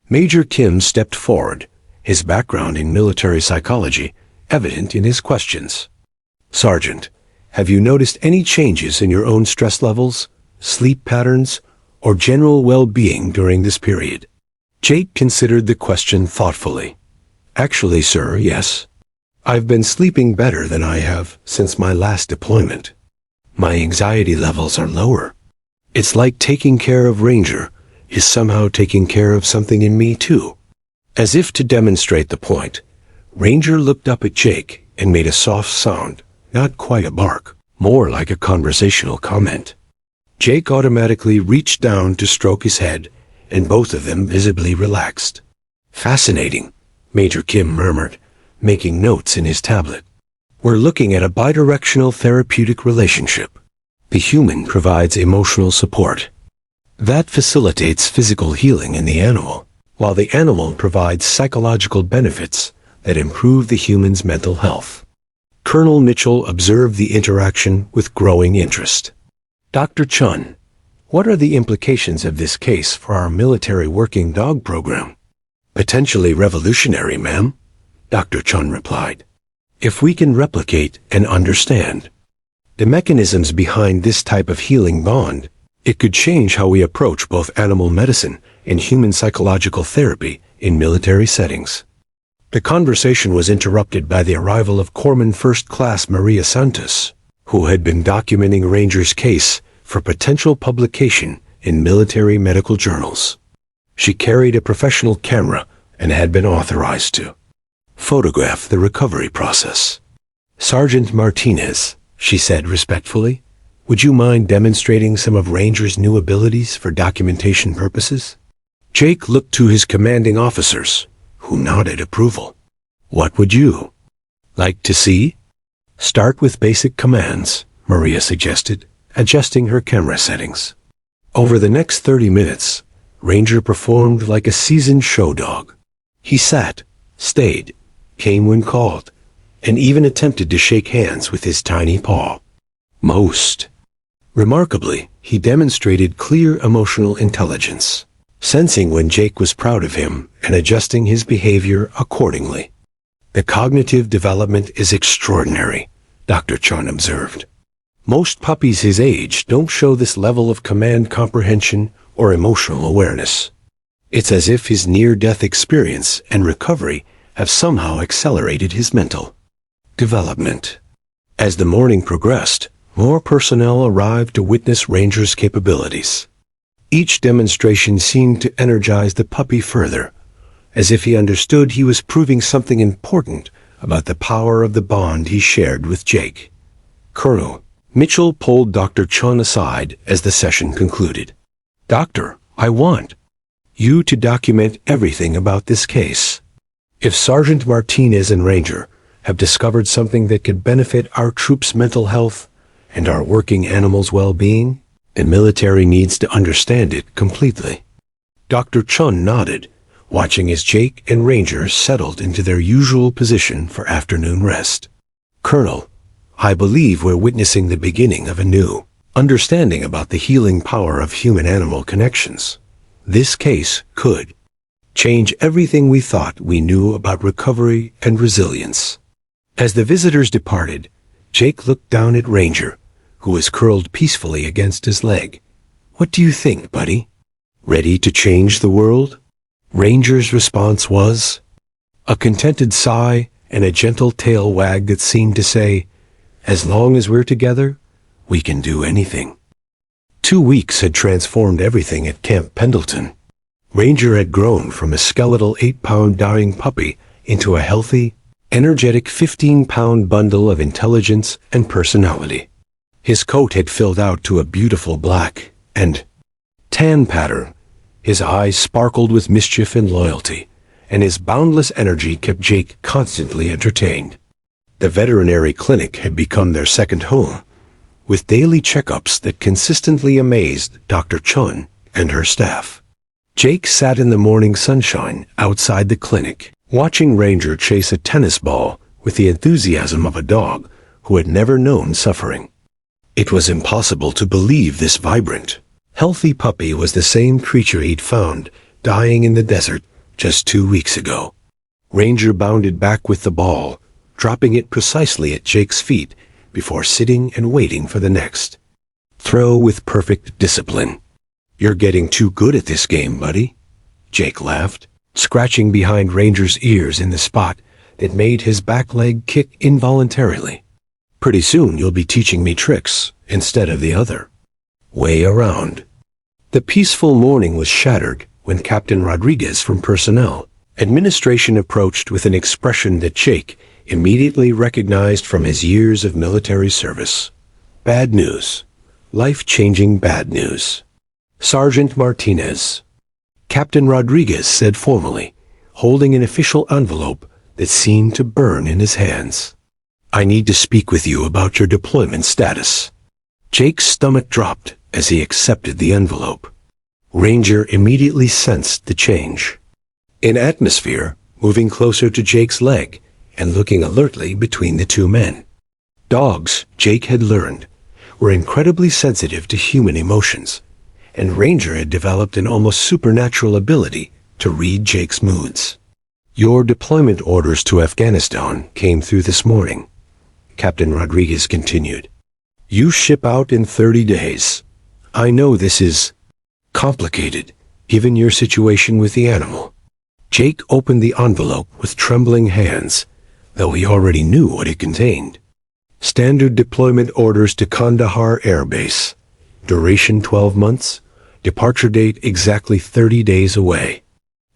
Major Kim stepped forward, his background in military psychology evident in his questions. Sergeant, have you noticed any changes in your own stress levels, sleep patterns, or general well-being during this period? Jake considered the question thoughtfully. Actually, sir, yes. I've been sleeping better than I have since my last deployment. My anxiety levels are lower. It's like taking care of Ranger is somehow taking care of something in me too. As if to demonstrate the point, Ranger looked up at Jake and made a soft sound, not quite a bark, more like a conversational comment. Jake automatically reached down to stroke his head, and both of them visibly relaxed. Fascinating, Major Kim murmured, making notes in his tablet. We're looking at a bidirectional therapeutic relationship. The human provides emotional support. That facilitates physical healing in the animal, while the animal provides psychological benefits that improve the human's mental health. Colonel Mitchell observed the interaction with growing interest. Dr. Chun, what are the implications of this case for our military working dog program? Potentially revolutionary, ma'am, Dr. Chun replied. If we can replicate and understand the mechanisms behind this type of healing bond, it could change how we approach both animal medicine and human psychological therapy in military settings. The conversation was interrupted by the arrival of Corpsman First Class Maria Santos, who had been documenting Ranger's case for potential publication in military medical journals. She carried a professional camera and had been authorized to photograph the recovery process. Sergeant Martinez, she said respectfully, would you mind demonstrating some of Ranger's new abilities for documentation purposes? Jake looked to his commanding officers, who nodded approval. What would you like to see? Start with basic commands, Maria suggested, adjusting her camera settings. Over the next 30 minutes, Ranger performed like a seasoned show dog. He sat, stayed, came when called, and even attempted to shake hands with his tiny paw. Most remarkably, he demonstrated clear emotional intelligence, sensing when Jake was proud of him and adjusting his behavior accordingly. The cognitive development is extraordinary, Dr. Chun observed. Most puppies his age don't show this level of command comprehension or emotional awareness. It's as if his near-death experience and recovery have somehow accelerated his mental development. As the morning progressed, more personnel arrived to witness Ranger's capabilities. Each demonstration seemed to energize the puppy further, as if he understood he was proving something important about the power of the bond he shared with Jake. Colonel Mitchell pulled Dr. Chun aside as the session concluded. Doctor, I want you to document everything about this case. If Sergeant Martinez and Ranger have discovered something that could benefit our troops' mental health and our working animals' well-being, the military needs to understand it completely. Dr. Chun nodded, watching as Jake and Ranger settled into their usual position for afternoon rest. Colonel, I believe we're witnessing the beginning of a new understanding about the healing power of human-animal connections. This case could change everything we thought we knew about recovery and resilience. As the visitors departed, Jake looked down at Ranger, who was curled peacefully against his leg. What do you think, buddy? Ready to change the world? Ranger's response was a contented sigh and a gentle tail wag that seemed to say, as long as we're together, we can do anything. 2 weeks had transformed everything at Camp Pendleton. Ranger had grown from a skeletal 8-pound dying puppy into a healthy, energetic 15-pound bundle of intelligence and personality. His coat had filled out to a beautiful black and tan pattern. His eyes sparkled with mischief and loyalty, and his boundless energy kept Jake constantly entertained. The veterinary clinic had become their second home, with daily checkups that consistently amazed Dr. Chun and her staff. Jake sat in the morning sunshine outside the clinic, watching Ranger chase a tennis ball with the enthusiasm of a dog who had never known suffering. It was impossible to believe this vibrant, healthy puppy was the same creature he'd found dying in the desert just 2 weeks ago. Ranger bounded back with the ball, dropping it precisely at Jake's feet before sitting and waiting for the next throw with perfect discipline. "You're getting too good at this game, buddy," Jake laughed, scratching behind Ranger's ears in the spot that made his back leg kick involuntarily. "Pretty soon you'll be teaching me tricks instead of the other way around." The peaceful morning was shattered when Captain Rodriguez from Personnel Administration approached with an expression that Jake immediately recognized from his years of military service. Bad news. Life-changing bad news. "Sergeant Martinez," Captain Rodriguez said formally, holding an official envelope that seemed to burn in his hands. "I need to speak with you about your deployment status." Jake's stomach dropped as he accepted the envelope. Ranger immediately sensed the change. In atmosphere, moving closer to Jake's leg and looking alertly between the two men. Dogs, Jake had learned, were incredibly sensitive to human emotions, and Ranger had developed an almost supernatural ability to read Jake's moods. "Your deployment orders to Afghanistan came through this morning," Captain Rodriguez continued. "You ship out in 30 days. I know this is complicated, given your situation with the animal." Jake opened the envelope with trembling hands, though he already knew what it contained. "Standard deployment orders to Kandahar Air Base. Duration 12 months. Departure date exactly 30 days away."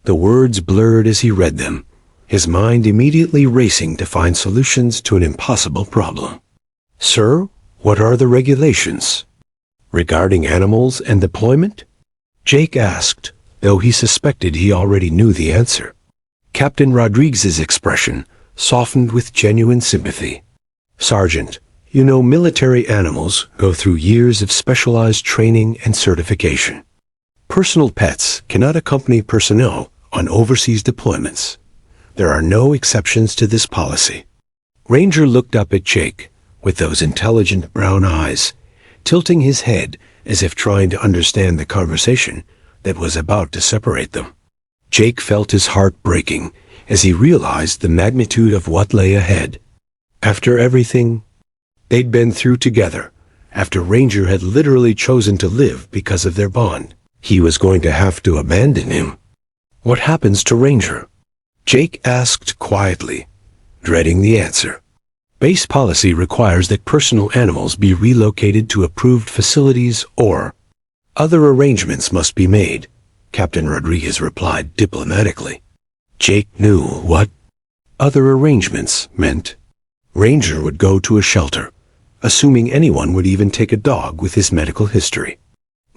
The words blurred as he read them, his mind immediately racing to find solutions to an impossible problem. "Sir, what are the regulations regarding animals and deployment?" Jake asked, though he suspected he already knew the answer. Captain Rodriguez's expression softened with genuine sympathy. "Sergeant, you know military animals go through years of specialized training and certification. Personal pets cannot accompany personnel on overseas deployments. There are no exceptions to this policy." Ranger looked up at Jake with those intelligent brown eyes, tilting his head as if trying to understand the conversation that was about to separate them. Jake felt his heart breaking as he realized the magnitude of what lay ahead. After everything they'd been through together, after Ranger had literally chosen to live because of their bond, he was going to have to abandon him. "What happens to Ranger?" Jake asked quietly, dreading the answer. "Base policy requires that personal animals be relocated to approved facilities or other arrangements must be made," Captain Rodriguez replied diplomatically. Jake knew what other arrangements meant. Ranger would go to a shelter, assuming anyone would even take a dog with his medical history.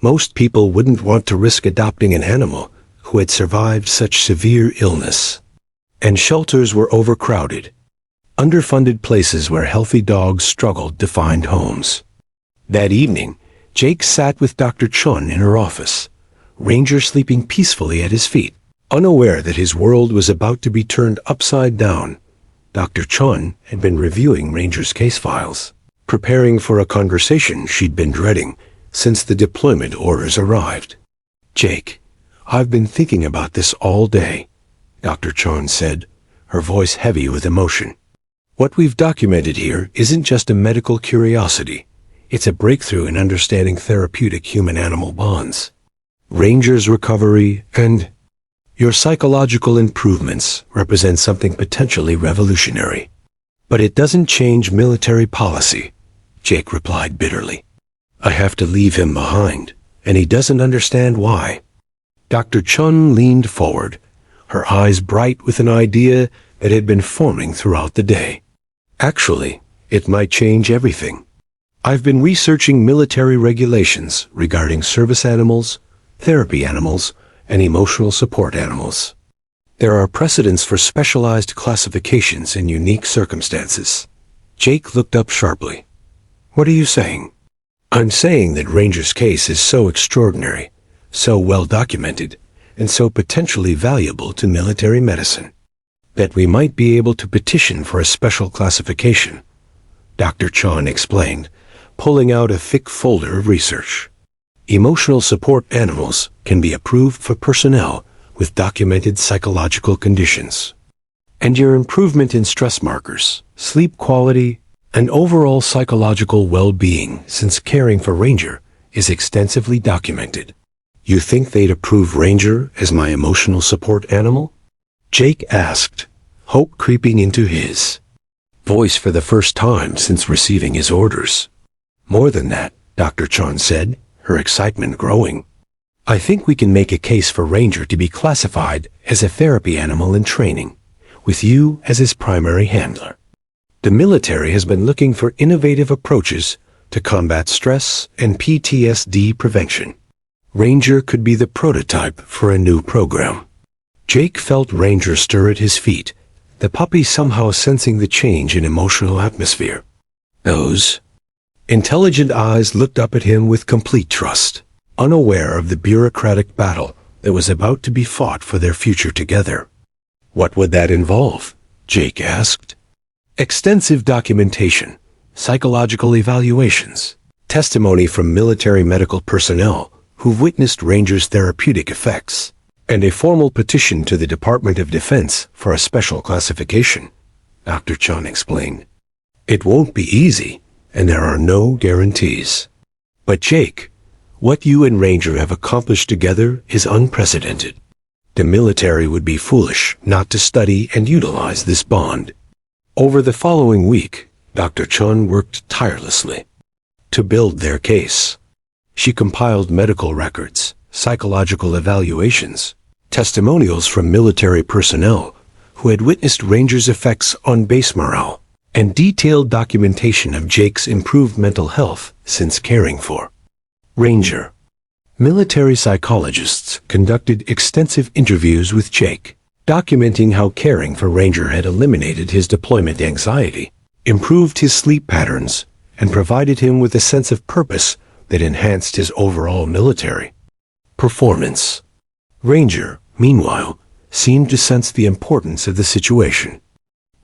Most people wouldn't want to risk adopting an animal who had survived such severe illness. And shelters were overcrowded, underfunded places where healthy dogs struggled to find homes. That evening, Jake sat with Dr. Chun in her office, Ranger sleeping peacefully at his feet, unaware that his world was about to be turned upside down. Dr. Chun had been reviewing Ranger's case files, preparing for a conversation she'd been dreading since the deployment orders arrived. "Jake, I've been thinking about this all day," Dr. Chun said, her voice heavy with emotion. "What we've documented here isn't just a medical curiosity. It's a breakthrough in understanding therapeutic human-animal bonds. Ranger's recovery and your psychological improvements represent something potentially revolutionary. But it doesn't change military policy," Jake replied bitterly. I have to leave him behind, and he doesn't understand why. Dr. Chun leaned forward, her eyes bright with an idea that had been forming throughout the day. Actually, it might change everything. I've been researching military regulations regarding service animals, therapy animals, and emotional support animals. There are precedents for specialized classifications in unique circumstances. Jake looked up sharply. What are you saying? I'm saying that Ranger's case is so extraordinary, so well documented, and so potentially valuable to military medicine, that we might be able to petition for a special classification, Dr. Chon explained, pulling out a thick folder of research. Emotional support animals can be approved for personnel with documented psychological conditions. And your improvement in stress markers, sleep quality, and overall psychological well-being since caring for Ranger is extensively documented. You think they'd approve Ranger as my emotional support animal? Jake asked, hope creeping into his voice for the first time since receiving his orders. More than that, Dr. Chon said, her excitement growing. I think we can make a case for Ranger to be classified as a therapy animal in training, with you as his primary handler. The military has been looking for innovative approaches to combat stress and PTSD prevention. Ranger could be the prototype for a new program. Jake felt Ranger stir at his feet, the puppy somehow sensing the change in emotional atmosphere. Those intelligent eyes looked up at him with complete trust, unaware of the bureaucratic battle that was about to be fought for their future together. What would that involve? Jake asked. Extensive documentation, psychological evaluations, testimony from military medical personnel who've witnessed Ranger's therapeutic effects, and a formal petition to the Department of Defense for a special classification, Dr. Chun explained. It won't be easy, and there are no guarantees. But Jake, what you and Ranger have accomplished together is unprecedented. The military would be foolish not to study and utilize this bond. Over the following week, Dr. Chun worked tirelessly to build their case. She compiled medical records, psychological evaluations, testimonials from military personnel who had witnessed Ranger's effects on base morale, and detailed documentation of Jake's improved mental health since caring for Ranger. Military psychologists conducted extensive interviews with Jake, documenting how caring for Ranger had eliminated his deployment anxiety, improved his sleep patterns, and provided him with a sense of purpose that enhanced his overall military performance. Ranger, meanwhile, seemed to sense the importance of the situation.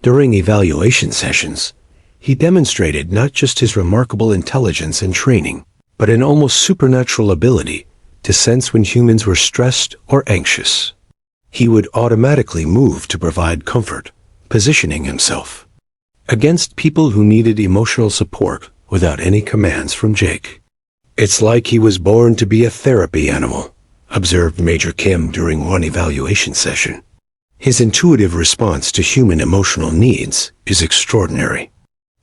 During evaluation sessions, he demonstrated not just his remarkable intelligence and training, but an almost supernatural ability to sense when humans were stressed or anxious. He would automatically move to provide comfort, positioning himself against people who needed emotional support without any commands from Jake. It's like he was born to be a therapy animal, observed Major Kim during one evaluation session. His intuitive response to human emotional needs is extraordinary.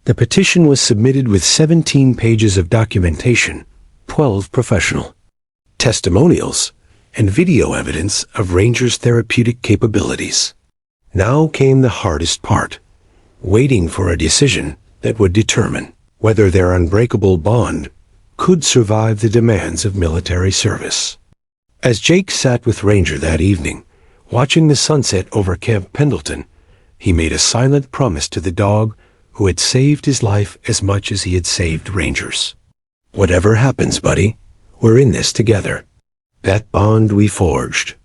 The petition was submitted with 17 pages of documentation, 12 professional testimonials, and video evidence of Ranger's therapeutic capabilities. Now came the hardest part, waiting for a decision that would determine whether their unbreakable bond could survive the demands of military service. As Jake sat with Ranger that evening, watching the sunset over Camp Pendleton, he made a silent promise to the dog who had saved his life as much as he had saved Ranger's. Whatever happens, buddy, we're in this together. That bond we forged.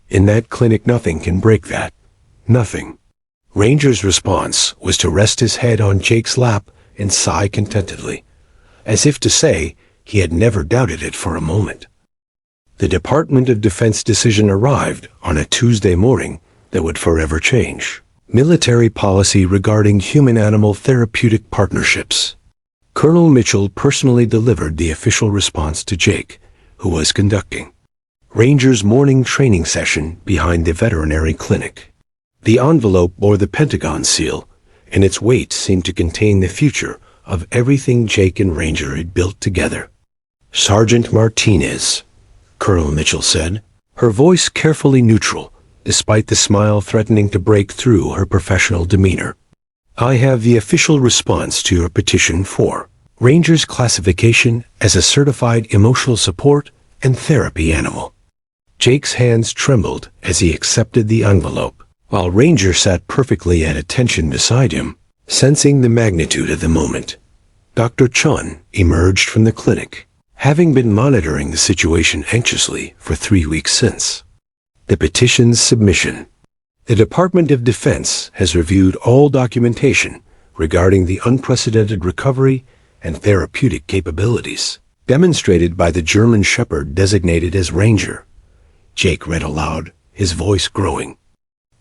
In that clinic, nothing can break that. Nothing. Ranger's response was to rest his head on Jake's lap and sigh contentedly, as if to say he had never doubted it for a moment. The Department of Defense decision arrived on a Tuesday morning that would forever change military policy regarding human-animal therapeutic partnerships. Colonel Mitchell personally delivered the official response to Jake, who was conducting Ranger's morning training session behind the veterinary clinic. The envelope bore the Pentagon seal, and its weight seemed to contain the future of everything Jake and Ranger had built together. Sergeant Martinez, Colonel Mitchell said, her voice carefully neutral, despite the smile threatening to break through her professional demeanor. I have the official response to your petition for Ranger's classification as a certified emotional support and therapy animal. Jake's hands trembled as he accepted the envelope, while Ranger sat perfectly at attention beside him, sensing the magnitude of the moment. Dr. Chun emerged from the clinic, having been monitoring the situation anxiously for 3 weeks since. The petition's submission. The Department of Defense has reviewed all documentation regarding the unprecedented recovery and therapeutic capabilities demonstrated by the German Shepherd designated as Ranger. Jake read aloud, his voice growing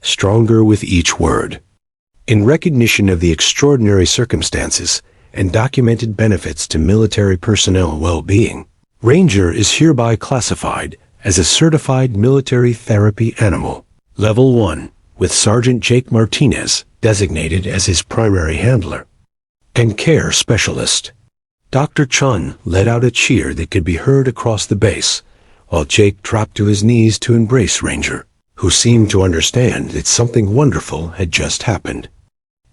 stronger with each word. In recognition of the extraordinary circumstances and documented benefits to military personnel well-being, Ranger is hereby classified as a certified military therapy animal, Level 1, with Sergeant Jake Martinez designated as his primary handler and care specialist. Dr. Chun let out a cheer that could be heard across the base, while Jake dropped to his knees to embrace Ranger, who seemed to understand that something wonderful had just happened.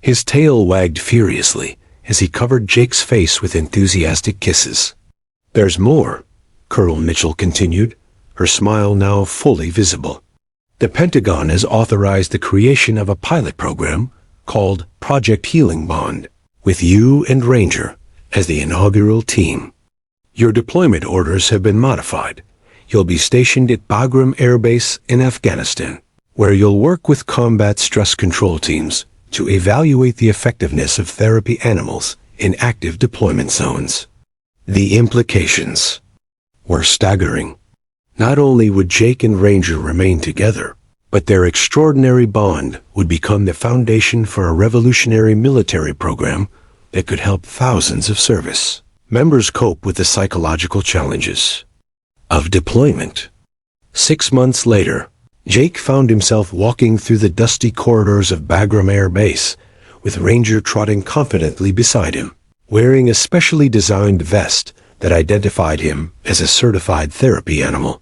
His tail wagged furiously as he covered Jake's face with enthusiastic kisses. There's more, Colonel Mitchell continued, her smile now fully visible. The Pentagon has authorized the creation of a pilot program called Project Healing Bond, with you and Ranger as the inaugural team. Your deployment orders have been modified. You'll be stationed at Bagram Air Base in Afghanistan, where you'll work with combat stress control teams to evaluate the effectiveness of therapy animals in active deployment zones. The implications were staggering. Not only would Jake and Ranger remain together, but their extraordinary bond would become the foundation for a revolutionary military program that could help thousands of service members cope with the psychological challenges of deployment. 6 months later, Jake found himself walking through the dusty corridors of Bagram Air Base, with Ranger trotting confidently beside him, wearing a specially designed vest that identified him as a certified therapy animal.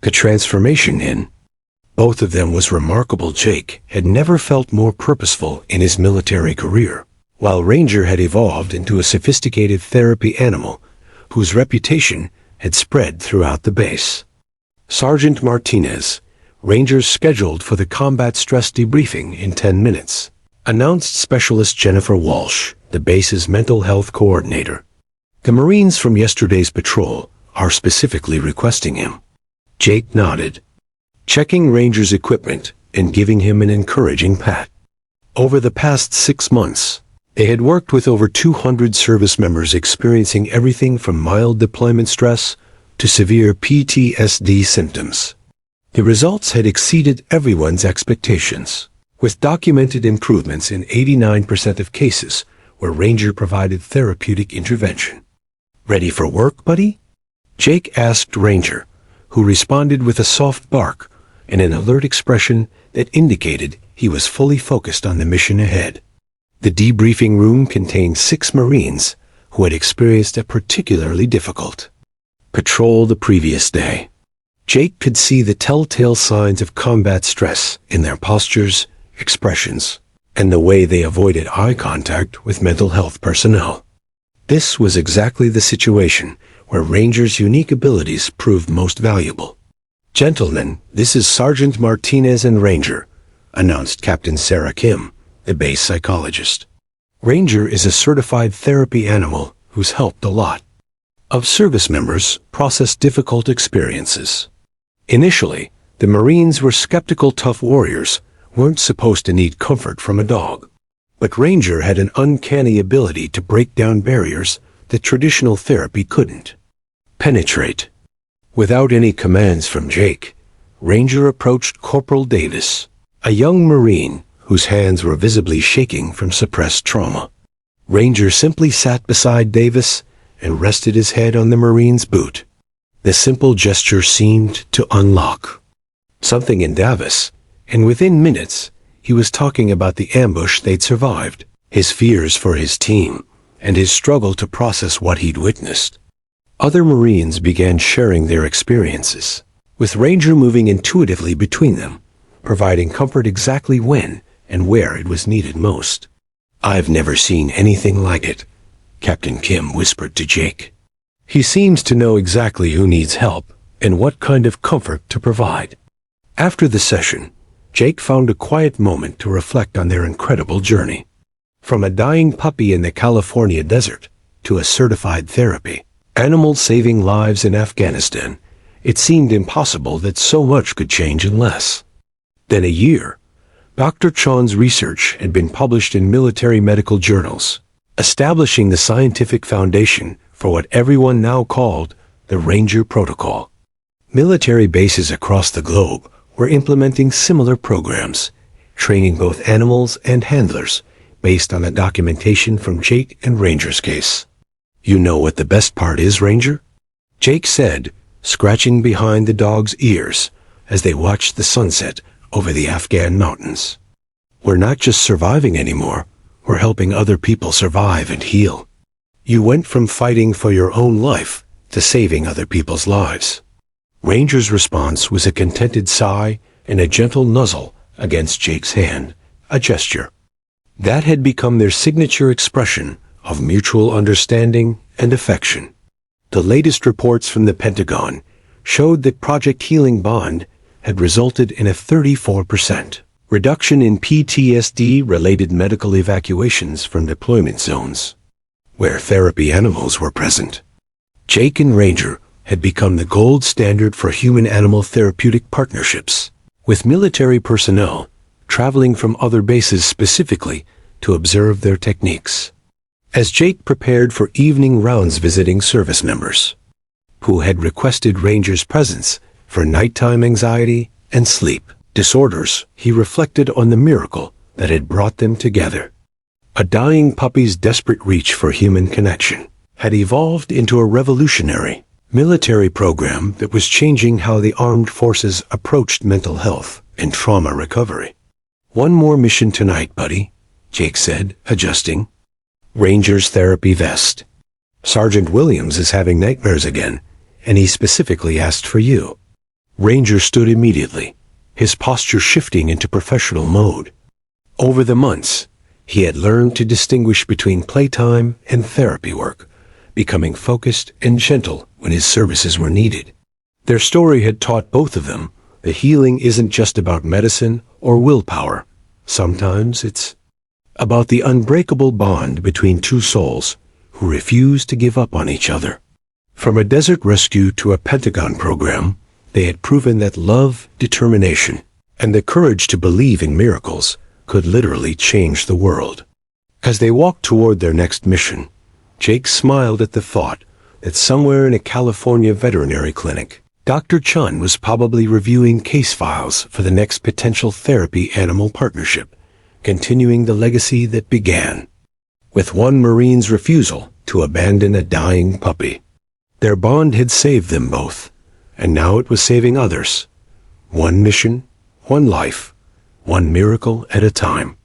The transformation in both of them was remarkable. Jake had never felt more purposeful in his military career, while Ranger had evolved into a sophisticated therapy animal whose reputation had spread throughout the base. Sergeant Martinez, Ranger's scheduled for the combat stress debriefing in 10 minutes, announced Specialist Jennifer Walsh, the base's mental health coordinator. The Marines from yesterday's patrol are specifically requesting him. Jake nodded, checking Ranger's equipment and giving him an encouraging pat. Over the past 6 months, they had worked with over 200 service members experiencing everything from mild deployment stress to severe PTSD symptoms. The results had exceeded everyone's expectations, with documented improvements in 89% of cases where Ranger provided therapeutic intervention. Ready for work, buddy? Jake asked Ranger, who responded with a soft bark and an alert expression that indicated he was fully focused on the mission ahead. The debriefing room contained 6 Marines who had experienced a particularly difficult patrol the previous day. Jake could see the telltale signs of combat stress in their postures, expressions, and the way they avoided eye contact with mental health personnel. This was exactly the situation where Ranger's unique abilities proved most valuable. "Gentlemen, this is Sergeant Martinez and Ranger," announced Captain Sarah Kim, the base psychologist. Ranger is a certified therapy animal who's helped a lot of service members process difficult experiences. Initially, the Marines were skeptical tough warriors weren't supposed to need comfort from a dog. But Ranger had an uncanny ability to break down barriers that traditional therapy couldn't penetrate. Without any commands from Jake, Ranger approached Corporal Davis, a young Marine whose hands were visibly shaking from suppressed trauma. Ranger simply sat beside Davis and rested his head on the Marine's boot. The simple gesture seemed to unlock something in Davis, and within minutes, he was talking about the ambush they'd survived, his fears for his team, and his struggle to process what he'd witnessed. Other Marines began sharing their experiences, with Ranger moving intuitively between them, providing comfort exactly when and where it was needed most. "I've never seen anything like it," Captain Kim whispered to Jake. "He seems to know exactly who needs help and what kind of comfort to provide." After the session, Jake found a quiet moment to reflect on their incredible journey. From a dying puppy in the California desert to a certified therapy, animal saving lives in Afghanistan, it seemed impossible that so much could change in less than a year. Dr. Chan's research had been published in military medical journals, establishing the scientific foundation for what everyone now called the Ranger Protocol. Military bases across the globe were implementing similar programs, training both animals and handlers based on the documentation from Jake and Ranger's case. "You know what the best part is, Ranger?" Jake said, scratching behind the dog's ears as they watched the sunset over the Afghan mountains. "We're not just surviving anymore, we're helping other people survive and heal. You went from fighting for your own life to saving other people's lives." Ranger's response was a contented sigh and a gentle nuzzle against Jake's hand, a gesture that had become their signature expression of mutual understanding and affection. The latest reports from the Pentagon showed that Project Healing Bond had resulted in a 34% reduction in PTSD-related medical evacuations from deployment zones, where therapy animals were present. Jake and Ranger had become the gold standard for human-animal therapeutic partnerships, with military personnel traveling from other bases specifically to observe their techniques. As Jake prepared for evening rounds visiting service members, who had requested Ranger's presence for nighttime anxiety and sleep disorders, he reflected on the miracle that had brought them together. A dying puppy's desperate reach for human connection had evolved into a revolutionary military program that was changing how the armed forces approached mental health and trauma recovery. "One more mission tonight, buddy," Jake said, adjusting Ranger's therapy vest. "Sergeant Williams is having nightmares again, and he specifically asked for you." Ranger stood immediately, his posture shifting into professional mode. Over the months, he had learned to distinguish between playtime and therapy work, becoming focused and gentle when his services were needed. Their story had taught both of them that healing isn't just about medicine or willpower. Sometimes it's about the unbreakable bond between two souls who refuse to give up on each other. From a desert rescue to a Pentagon program, they had proven that love, determination, and the courage to believe in miracles could literally change the world. As they walked toward their next mission, Jake smiled at the thought that somewhere in a California veterinary clinic, Dr. Chun was probably reviewing case files for the next potential therapy animal partnership, continuing the legacy that began with one Marine's refusal to abandon a dying puppy. Their bond had saved them both, and now it was saving others. One mission, one life, one miracle at a time.